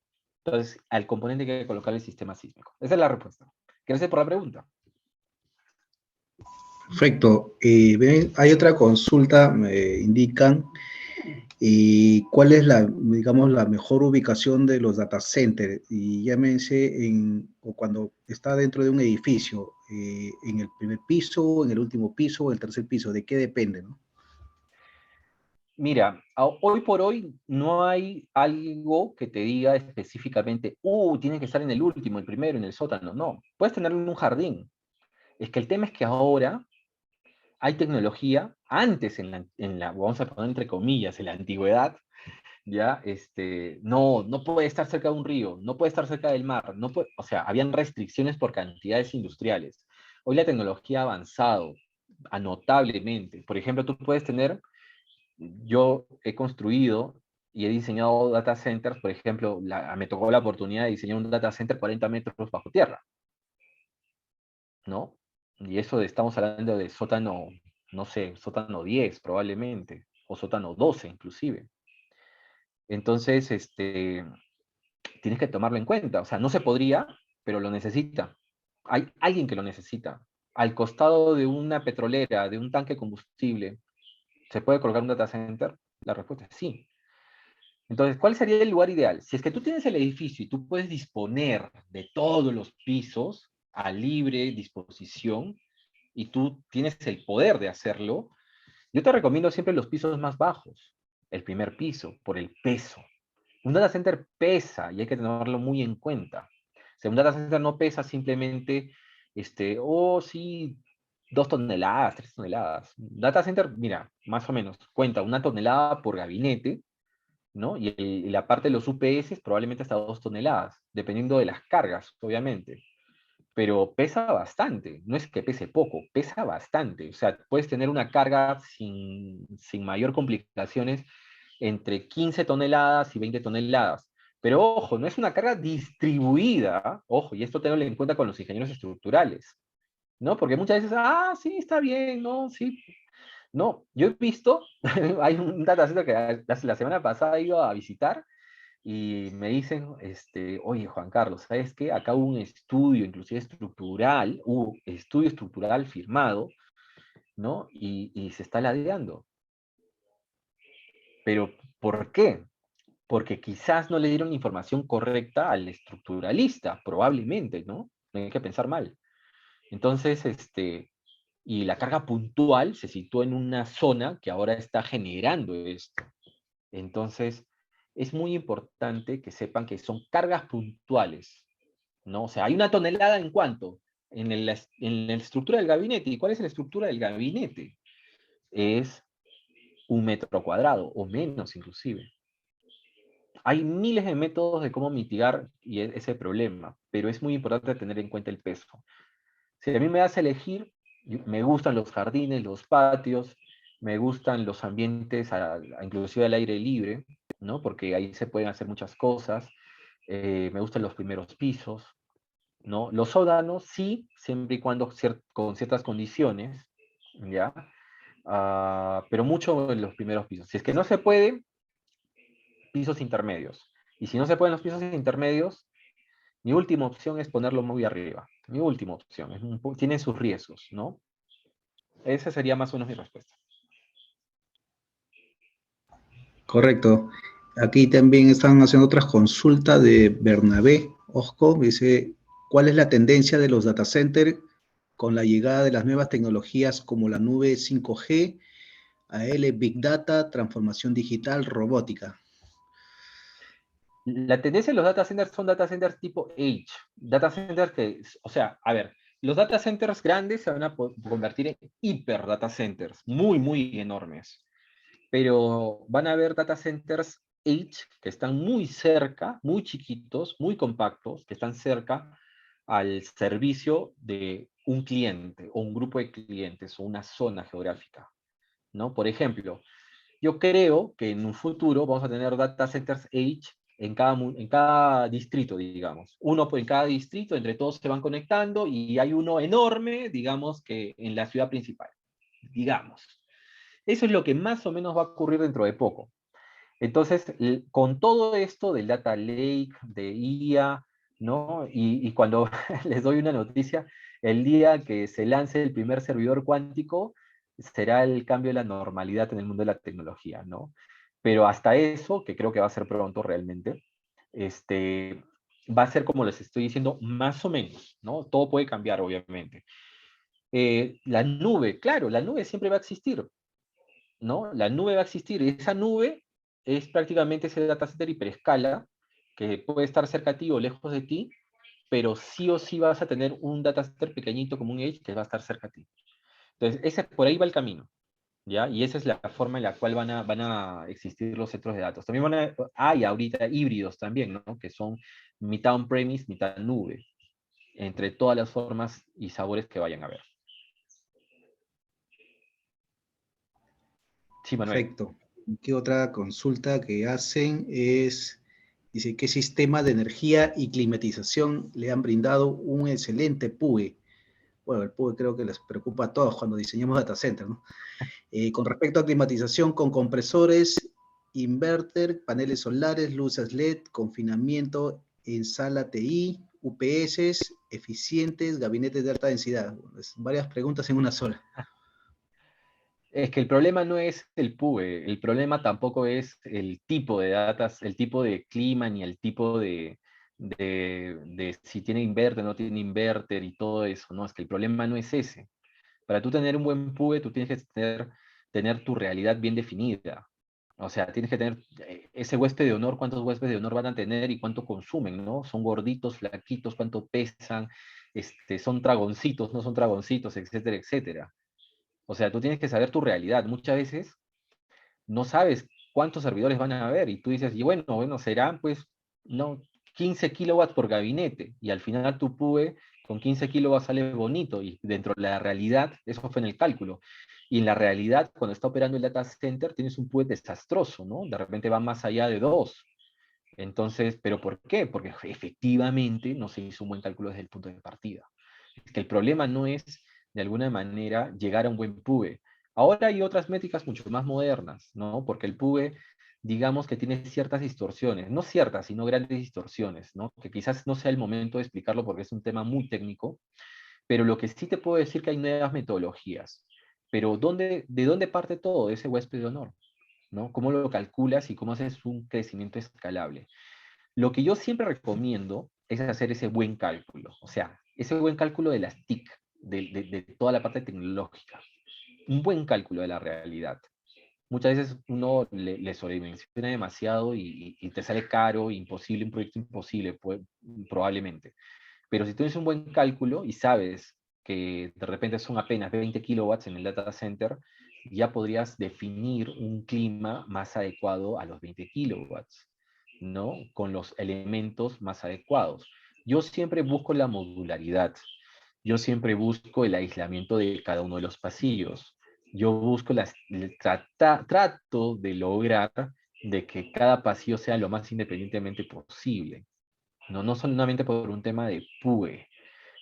Entonces, al componente hay que colocar el sistema sísmico. Esa es la respuesta. Gracias por la pregunta. Perfecto. Ven, hay otra consulta, me indican, cuál es la, digamos, la mejor ubicación de los data centers. Y llámense o cuando está dentro de un edificio, en el primer piso, en el último piso, o en el tercer piso, ¿de qué depende, no? Mira, hoy por hoy no hay algo que te diga específicamente, tiene que estar en el último, el primero, en el sótano. No, puedes tenerlo en un jardín. Es que el tema es que ahora hay tecnología, antes vamos a poner entre comillas, en la antigüedad, ya, no puede estar cerca de un río, no puede estar cerca del mar, o sea, habían restricciones por cantidades industriales. Hoy la tecnología ha avanzado notablemente. Por ejemplo, yo he construido y he diseñado data centers, por ejemplo, me tocó la oportunidad de diseñar un data center 40 metros bajo tierra, ¿no? Y estamos hablando de sótano, no sé, sótano 10 probablemente, o sótano 12 inclusive. Entonces, tienes que tomarlo en cuenta. O sea, no se podría, pero lo necesita. Hay alguien que lo necesita. Al costado de una petrolera, de un tanque de combustible, ¿se puede colocar un data center? La respuesta es sí. Entonces, ¿cuál sería el lugar ideal? Si es que tú tienes el edificio y tú puedes disponer de todos los pisos a libre disposición y tú tienes el poder de hacerlo, yo te recomiendo siempre los pisos más bajos, el primer piso, por el peso. Un data center pesa y hay que tenerlo muy en cuenta. O sea, un data center no pesa simplemente, sí, 2 toneladas, 3 toneladas. Data center, mira, más o menos, cuenta 1 tonelada por gabinete, ¿no? Y la parte de los UPS probablemente hasta 2 toneladas, dependiendo de las cargas, obviamente. Pero pesa bastante, no es que pese poco, pesa bastante. O sea, puedes tener una carga sin mayor complicaciones entre 15 toneladas y 20 toneladas. Pero ojo, no es una carga distribuida, ojo, y esto tenlo en cuenta con los ingenieros estructurales, ¿no? Porque muchas veces, sí, está bien, no, sí. No, yo he visto, hay un data center que la semana pasada he ido a visitar y me dicen, oye, Juan Carlos, ¿sabes qué? Acá hubo un estudio, inclusive estructural, hubo estudio estructural firmado, ¿no? Y se está ladeando. Pero ¿Por qué? Porque quizás no le dieron información correcta al estructuralista, probablemente, ¿no? No hay que pensar mal. Entonces, y la carga puntual se situó en una zona que ahora está generando esto. Entonces, es muy importante que sepan que son cargas puntuales, ¿no? O sea, hay una tonelada en cuanto en la estructura del gabinete. ¿Y cuál es la estructura del gabinete? Es 1 metro cuadrado, o menos inclusive. Hay miles de métodos de cómo mitigar ese problema, pero es muy importante tener en cuenta el peso. Si a mí me das a elegir, me gustan los jardines, los patios, me gustan los ambientes, inclusive al aire libre, ¿no? Porque ahí se pueden hacer muchas cosas. Me gustan los primeros pisos, ¿no? Los sótanos, sí, siempre y cuando con ciertas condiciones, ¿ya? Pero mucho en los primeros pisos. Si es que no se puede, pisos intermedios. Y si no se pueden los pisos intermedios, mi última opción es ponerlo muy arriba. Mi última opción. Tiene sus riesgos, ¿no? Esa sería más o menos mi respuesta. Correcto. Aquí también están haciendo otras consultas de Bernabé Osco. Dice, ¿cuál es la tendencia de los data centers con la llegada de las nuevas tecnologías como la nube 5G, AL, Big Data, transformación digital, robótica? La tendencia de los data centers son data centers tipo Edge. Data centers que, o sea, a ver, los data centers grandes se van a convertir en hiper data centers, muy, muy enormes. Pero van a haber data centers Edge que están muy cerca, muy chiquitos, muy compactos, que están cerca al servicio de un cliente o un grupo de clientes o una zona geográfica, ¿no? Por ejemplo, yo creo que en un futuro vamos a tener data centers Edge en cada distrito, digamos. Uno en cada distrito, entre todos se van conectando y hay uno enorme, digamos, que en la ciudad principal, digamos. Eso es lo que más o menos va a ocurrir dentro de poco. Entonces, con todo esto del data lake, de IA, ¿no? Y cuando les doy una noticia, el día que se lance el primer servidor cuántico, será el cambio de la normalidad en el mundo de la tecnología, ¿no? Pero hasta eso, que creo que va a ser pronto realmente, va a ser como les estoy diciendo, más o menos, ¿no? Todo puede cambiar, obviamente. La nube, claro, la nube siempre va a existir, ¿no? La nube va a existir. Esa nube es prácticamente ese data center hiperescala que puede estar cerca de ti o lejos de ti, pero sí o sí vas a tener un data center pequeñito como un edge que va a estar cerca de ti. Entonces, por ahí va el camino, ¿ya? Y esa es la forma en la cual van a existir los centros de datos. También hay ahorita híbridos también, ¿no? Que son mitad on-premise, mitad nube, entre todas las formas y sabores que vayan a haber. Sí, Manuel. Perfecto. ¿Qué otra consulta que hacen es, dice, ¿qué sistema de energía y climatización le han brindado un excelente PUE? Bueno, el PUE creo que les preocupa a todos cuando diseñamos data centers, ¿no? Con respecto a climatización con compresores, inverter, paneles solares, luces LED, confinamiento en sala TI, UPS, eficientes, gabinetes de alta densidad. Bueno, varias preguntas en una sola. Es que el problema no es el PUE, el problema tampoco es el tipo de datas, el tipo de clima, ni el tipo de si tiene inverter, no tiene inverter y todo eso, ¿no? Es que el problema no es ese. Para tú tener un buen PUE, tú tienes que tener tu realidad bien definida. O sea, tienes que tener ese huésped de honor, cuántos huéspedes de honor van a tener y cuánto consumen, ¿no? Son gorditos, flaquitos, cuánto pesan, son dragoncitos, no son dragoncitos, etcétera, etcétera. O sea, tú tienes que saber tu realidad. Muchas veces no sabes cuántos servidores van a haber y tú dices, y bueno, serán pues, no, 15 kilowatts por gabinete y al final tu PUE con 15 kilowatts sale bonito y dentro de la realidad, eso fue en el cálculo. Y en la realidad, cuando está operando el data center, tienes un PUE desastroso, ¿no? De repente va más allá de 2. Entonces, ¿pero por qué? Porque efectivamente no se hizo un buen cálculo desde el punto de partida. Es que el problema no es, de alguna manera, llegar a un buen PUE. Ahora hay otras métricas mucho más modernas, ¿no? Porque el PUE, digamos que tiene ciertas distorsiones, no ciertas, sino grandes distorsiones, ¿no? Que quizás no sea el momento de explicarlo porque es un tema muy técnico, pero lo que sí te puedo decir que hay nuevas metodologías. Pero ¿de dónde parte todo ese huésped de honor? ¿no? ¿Cómo lo calculas y cómo haces un crecimiento escalable? Lo que yo siempre recomiendo es hacer ese buen cálculo, o sea, ese buen cálculo de las TIC, de toda la parte tecnológica, un buen cálculo de la realidad. Muchas veces uno le sobredimensiona demasiado y te sale caro, imposible, un proyecto imposible, probablemente. Pero si tienes un buen cálculo y sabes que de repente son apenas 20 kilowatts en el data center, ya podrías definir un clima más adecuado a los 20 kilowatts, ¿no? Con los elementos más adecuados. Yo siempre busco la modularidad. Yo siempre busco el aislamiento de cada uno de los pasillos. Yo busco trato de lograr de que cada pasillo sea lo más independientemente posible. No, no solamente por un tema de PUE,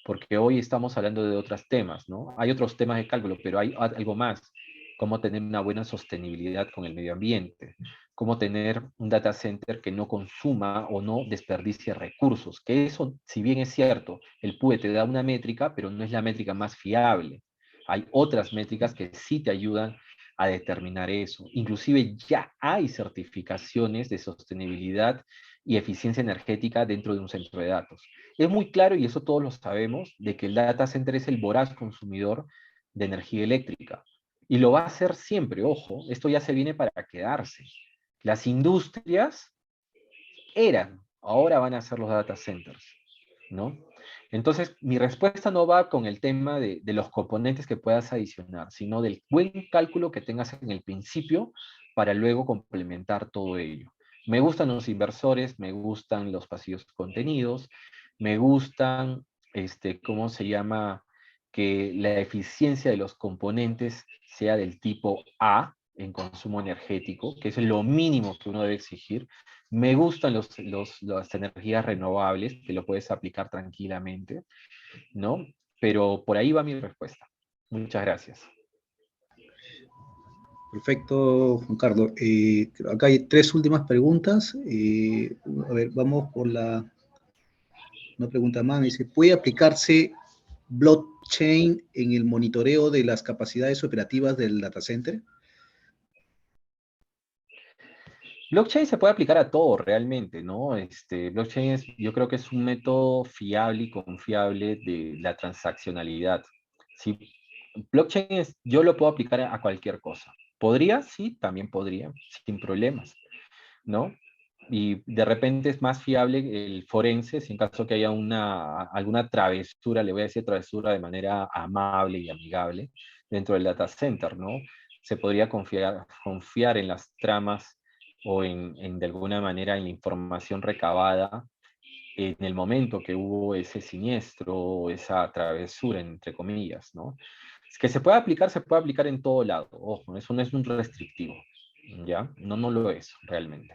porque hoy estamos hablando de otros temas, ¿no? Hay otros temas de cálculo, pero hay algo más, cómo tener una buena sostenibilidad con el medio ambiente, cómo tener un data center que no consuma o no desperdicie recursos, que eso, si bien es cierto, el PUE te da una métrica, pero no es la métrica más fiable. Hay otras métricas que sí te ayudan a determinar eso. Inclusive ya hay certificaciones de sostenibilidad y eficiencia energética dentro de un centro de datos. Es muy claro, y eso todos lo sabemos, de que el data center es el voraz consumidor de energía eléctrica. Y lo va a hacer siempre, ojo, esto ya se viene para quedarse. Las industrias eran, ahora van a ser los data centers, ¿no? Entonces, mi respuesta no va con el tema de los componentes que puedas adicionar, sino del buen cálculo que tengas en el principio para luego complementar todo ello. Me gustan los inversores, me gustan los pasivos contenidos, me gustan, ¿cómo se llama? Que la eficiencia de los componentes sea del tipo A en consumo energético, que es lo mínimo que uno debe exigir. Me gustan las energías renovables, que lo puedes aplicar tranquilamente, ¿no? Pero por ahí va mi respuesta. Muchas gracias. Perfecto, Juan Carlos. Acá hay tres últimas preguntas. A ver, vamos por una pregunta más. Dice, ¿puede aplicarse blockchain en el monitoreo de las capacidades operativas del data center? Blockchain se puede aplicar a todo realmente, ¿no? Blockchain yo creo que es un método fiable y confiable de la transaccionalidad. Si blockchain yo lo puedo aplicar a cualquier cosa. ¿Podría? Sí, también podría, sin problemas, ¿no? Y de repente es más fiable el forense, si en caso que haya alguna travesura, le voy a decir travesura de manera amable y amigable, dentro del data center, ¿no? Se podría confiar en las tramas o de alguna manera en la información recabada en el momento que hubo ese siniestro o esa travesura, entre comillas, ¿no? Es que se puede aplicar en todo lado, ojo, eso no es un restrictivo, ¿ya? No, no lo es realmente.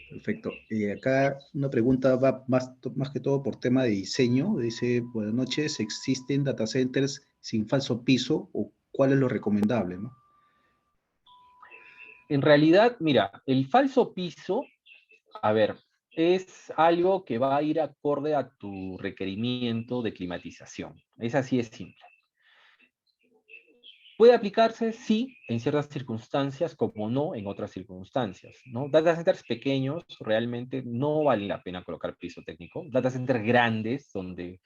Perfecto. Acá una pregunta va más que todo por tema de diseño. Dice, buenas noches, ¿existen data centers sin falso piso o cuál es lo recomendable, no? En realidad, mira, el falso piso, a ver, es algo que va a ir acorde a tu requerimiento de climatización. Es así de simple. Puede aplicarse, sí, en ciertas circunstancias, como no en otras circunstancias, ¿no? Data centers pequeños realmente no vale la pena colocar piso técnico. Data centers grandes, donde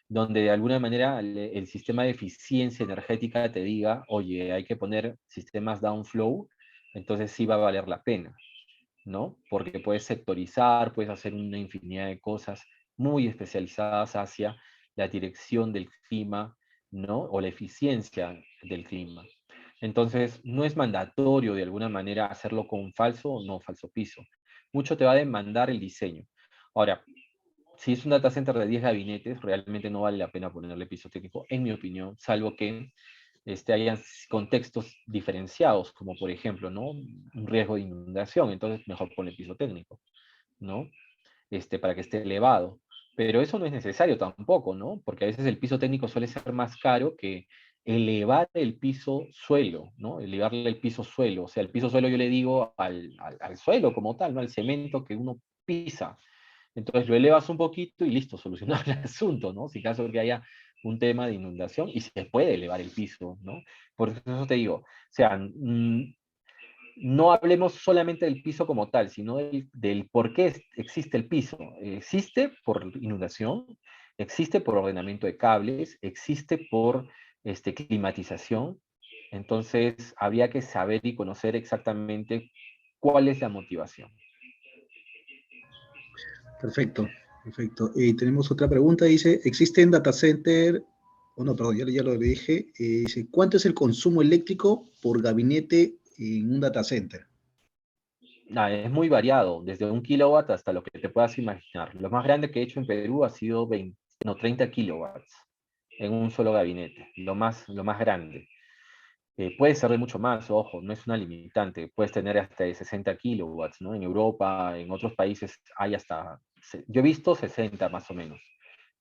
de alguna manera el sistema de eficiencia energética te diga, oye, hay que poner sistemas downflow, entonces sí va a valer la pena, ¿no? Porque puedes sectorizar, puedes hacer una infinidad de cosas muy especializadas hacia la dirección del clima, ¿no? O la eficiencia del clima. Entonces, no es mandatorio de alguna manera hacerlo con falso o no falso piso. Mucho te va a demandar el diseño. Ahora, si es un data center de 10 gabinetes, realmente no vale la pena ponerle piso técnico, en mi opinión, salvo que hayan contextos diferenciados, como por ejemplo, ¿no? Un riesgo de inundación, entonces mejor ponle piso técnico, ¿no? Para que esté elevado. Pero eso no es necesario tampoco, ¿no? Porque a veces el piso técnico suele ser más caro que elevar el piso suelo, ¿no? Elevarle el piso suelo. O sea, el piso suelo yo le digo al suelo como tal, ¿no? Al cemento que uno pisa. Entonces lo elevas un poquito y listo, solucionado el asunto, ¿no? Si caso que haya un tema de inundación y se puede elevar el piso, ¿no? Por eso te digo, o sea, no hablemos solamente del piso como tal, sino del por qué existe el piso. Existe por inundación, existe por ordenamiento de cables, existe por climatización. Entonces, habría que saber y conocer exactamente cuál es la motivación. Perfecto, perfecto. Tenemos otra pregunta, dice, ¿existen data center? Oh, no, perdón, ya lo dije. Dice, ¿cuánto es el consumo eléctrico por gabinete en un data center? Es muy variado, desde 1 kilowatt hasta lo que te puedas imaginar. Lo más grande que he hecho en Perú ha sido 30 kilowatts en un solo gabinete, lo más grande. Puede ser de mucho más, ojo, no es una limitante. Puedes tener hasta de 60 kilowatts, ¿no? En Europa, en otros países hay hasta, yo he visto 60 más o menos,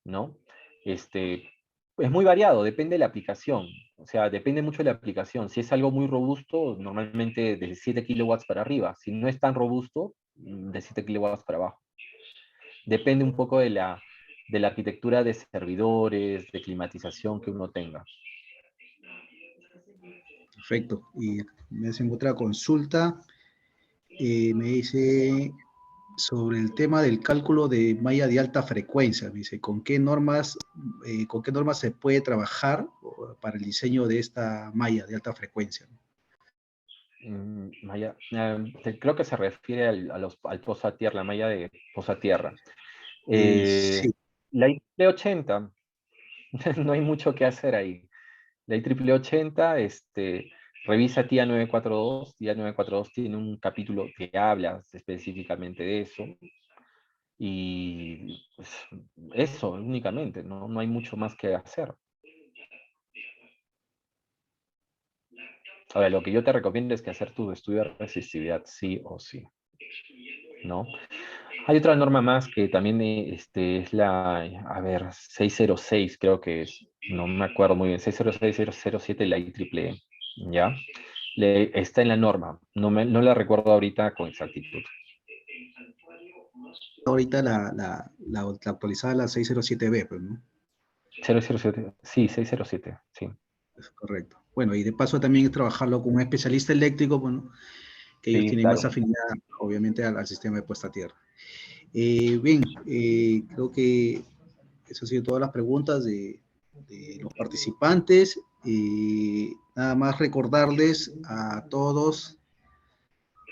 ¿no? Este, es muy variado, depende de la aplicación. O sea, depende mucho de la aplicación. Si es algo muy robusto, normalmente de 7 kilowatts para arriba. Si no es tan robusto, de 7 kilowatts para abajo. Depende un poco de la arquitectura de servidores, de climatización que uno tenga. Perfecto. Y me hacen otra consulta. Me dice sobre el tema del cálculo de malla de alta frecuencia. Me dice, con qué normas se puede trabajar para el diseño de esta malla de alta frecuencia? Creo que se refiere al posa tierra, la malla de posa tierra. Sí, La I-80, no hay mucho que hacer ahí. La IEEE 80, revisa TIA 942. TIA 942 tiene un capítulo que habla específicamente de eso. Y pues, eso únicamente, ¿no? No hay mucho más que hacer. Ahora, lo que yo te recomiendo es que hacer tu estudio de resistividad sí o sí, ¿no? Hay otra norma más que también es la, a ver, 606 creo que es, no me acuerdo muy bien, 606-007 la IEEE, ¿ya? Está en la norma, no la recuerdo ahorita con exactitud. ahorita la actualizada la 607B, pues, ¿no? 007, sí, 607, sí. Es correcto. Bueno, y de paso también trabajarlo con un especialista eléctrico, bueno, que ellos Sí, tienen más claro. afinidad, obviamente, al sistema de puesta a tierra. Bien, creo que esas han sido todas las preguntas de los participantes. Nada más recordarles a todos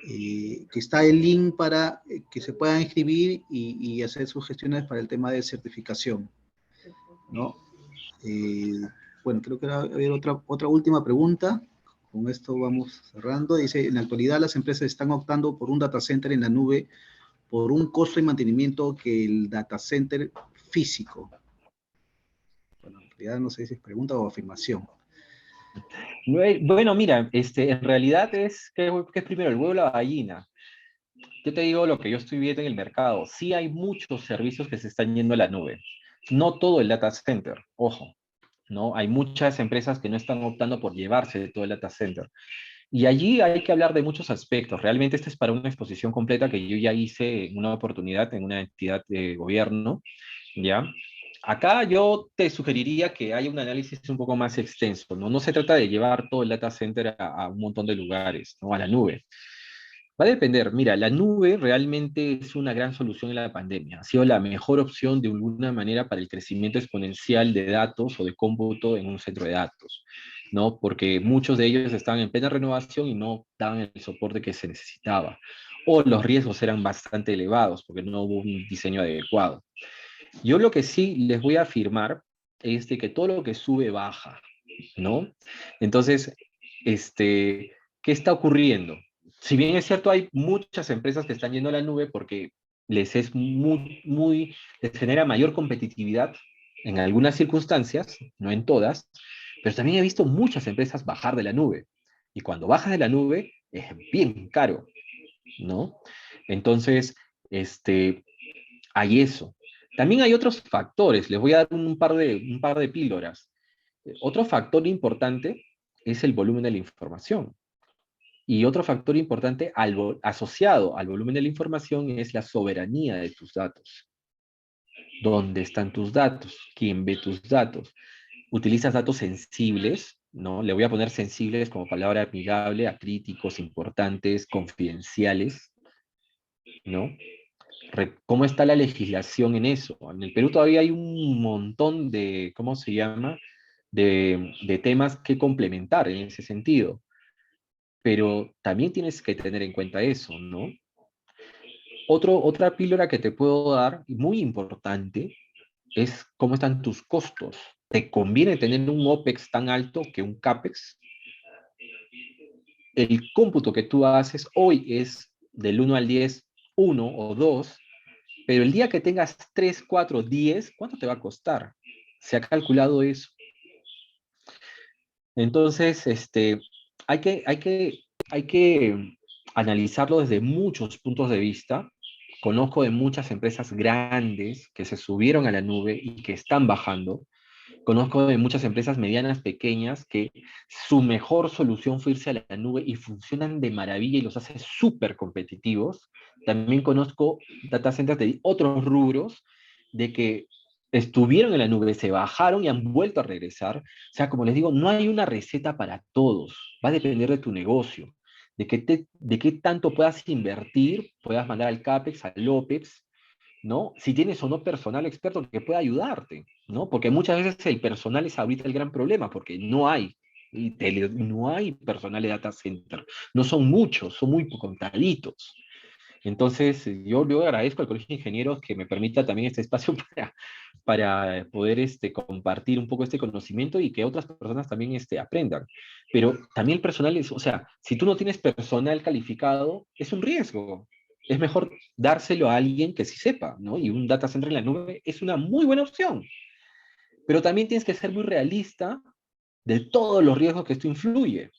que está el link para que se puedan inscribir y hacer sus gestiones para el tema de certificación, ¿no? Eh, bueno, creo que va a haber otra última pregunta. Con esto vamos cerrando. Dice, en la actualidad las empresas están optando por un data center en la nube por un costo de mantenimiento que el data center físico. Bueno, en realidad no sé si es pregunta o afirmación. Bueno, mira, en realidad ¿qué es primero, el huevo o la gallina? Yo te digo lo que yo estoy viendo en el mercado. Sí hay muchos servicios que se están yendo a la nube. No todo el data center, ojo, ¿no? Hay muchas empresas que no están optando por llevarse todo el data center. Y allí hay que hablar de muchos aspectos. Realmente esta es para una exposición completa que yo ya hice en una oportunidad en una entidad de gobierno, ¿ya? Acá yo te sugeriría que haya un análisis un poco más extenso, ¿no? No se trata de llevar todo el data center a un montón de lugares, ¿no? A la nube. Va a depender. Mira, la nube realmente es una gran solución en la pandemia. Ha sido la mejor opción de alguna manera para el crecimiento exponencial de datos o de cómputo en un centro de datos, ¿no? Porque muchos de ellos estaban en plena renovación y no daban el soporte que se necesitaba. O los riesgos eran bastante elevados porque no hubo un diseño adecuado. Yo lo que sí les voy a afirmar es de que todo lo que sube baja, ¿no? Entonces, ¿qué está ocurriendo? Si bien es cierto, hay muchas empresas que están yendo a la nube porque les genera mayor competitividad en algunas circunstancias, no en todas, pero también he visto muchas empresas bajar de la nube. Y cuando bajas de la nube es bien caro, ¿no? Entonces, hay eso. También hay otros factores, les voy a dar un par de píldoras. Otro factor importante es el volumen de la información. Y otro factor importante asociado al volumen de la información es la soberanía de tus datos. ¿Dónde están tus datos? ¿Quién ve tus datos? ¿Utilizas datos sensibles? ¿no? Le voy a poner sensibles como palabra amigable a críticos importantes, confidenciales, ¿no? ¿Cómo está la legislación en eso? En el Perú todavía hay un montón de, ¿cómo se llama? De temas que complementar en ese sentido. Pero también tienes que tener en cuenta eso, ¿no? Otra píldora que te puedo dar, muy importante, es cómo están tus costos. ¿Te conviene tener un OPEX tan alto que un CAPEX? El cómputo que tú haces hoy es del 1 al 10, 1 o 2, pero el día que tengas 3, 4, 10, ¿cuánto te va a costar? Se ha calculado eso. Entonces, hay que analizarlo desde muchos puntos de vista. Conozco de muchas empresas grandes que se subieron a la nube y que están bajando. Conozco de muchas empresas medianas, pequeñas, que su mejor solución fue irse a la nube y funcionan de maravilla y los hace súper competitivos. También conozco data centers de otros rubros, de que estuvieron en la nube, se bajaron y han vuelto a regresar. O sea, como les digo, no hay una receta para todos. Va a depender de tu negocio, de qué tanto puedas invertir, puedas mandar al CAPEX, al OPEX, ¿no? Si tienes o no personal experto que pueda ayudarte, ¿no? Porque muchas veces el personal es ahorita el gran problema, porque no hay, no hay personal de data center, no son muchos, son muy contaditos. Entonces, yo agradezco al Colegio de Ingenieros que me permita también este espacio para poder compartir un poco este conocimiento y que otras personas también aprendan. Pero también el personal es, o sea, si tú no tienes personal calificado, es un riesgo. Es mejor dárselo a alguien que sí sepa, ¿no? Y un data center en la nube es una muy buena opción. Pero también tienes que ser muy realista de todos los riesgos que esto influye,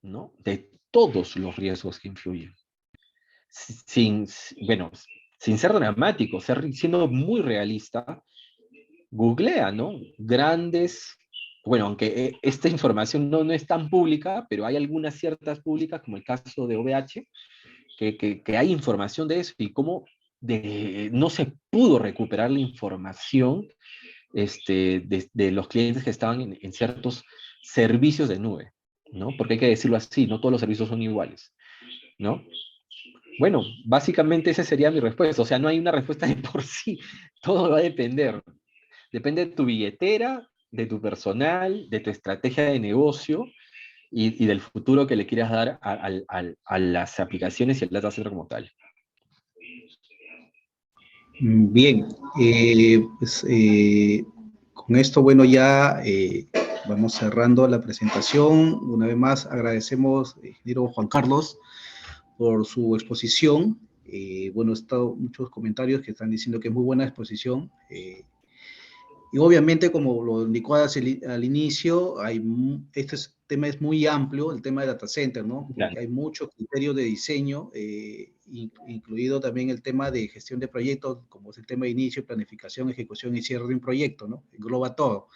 ¿no? De todos los riesgos que influyen. Sin, bueno, sin ser dramático, siendo muy realista, googlea, ¿no? Grandes, bueno, aunque esta información no es tan pública, pero hay algunas ciertas públicas, como el caso de OVH, que hay información de eso y cómo no se pudo recuperar la información de los clientes que estaban en ciertos servicios de nube, ¿no? Porque hay que decirlo así, no todos los servicios son iguales, ¿no? Bueno, básicamente esa sería mi respuesta. O sea, no hay una respuesta de por sí. Todo va a depender. Depende de tu billetera, de tu personal, de tu estrategia de negocio y del futuro que le quieras dar a las aplicaciones y al data center como tal. Bien, con esto, bueno, ya vamos cerrando la presentación. Una vez más, agradecemos al ingeniero Juan Carlos por su exposición. Bueno, he estado muchos comentarios que están diciendo que es muy buena exposición. Y obviamente, como lo indicó al inicio, tema es muy amplio, el tema de data center, ¿no? Porque Claro. hay muchos criterios de diseño, incluido también el tema de gestión de proyectos, como es el tema de inicio, planificación, ejecución y cierre de un proyecto, ¿no? Engloba todo.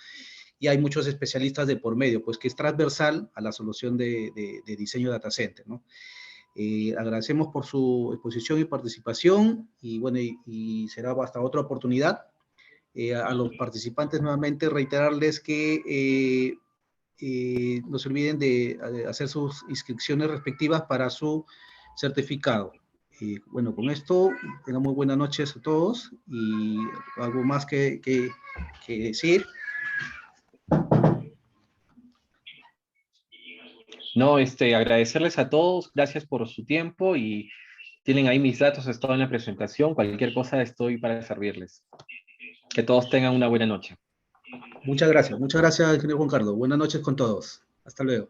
Y hay muchos especialistas de por medio, pues que es transversal a la solución de diseño data center, ¿no? Agradecemos por su exposición y participación, y bueno, y será hasta otra oportunidad. A los participantes nuevamente reiterarles que no se olviden de hacer sus inscripciones respectivas para su certificado. Bueno, con esto, tengan muy buenas noches a todos y algo más que decir. No, agradecerles a todos, gracias por su tiempo y tienen ahí mis datos, es todo en la presentación. Cualquier cosa estoy para servirles. Que todos tengan una buena noche. Muchas gracias, ingeniero Juan Carlos. Buenas noches con todos. Hasta luego.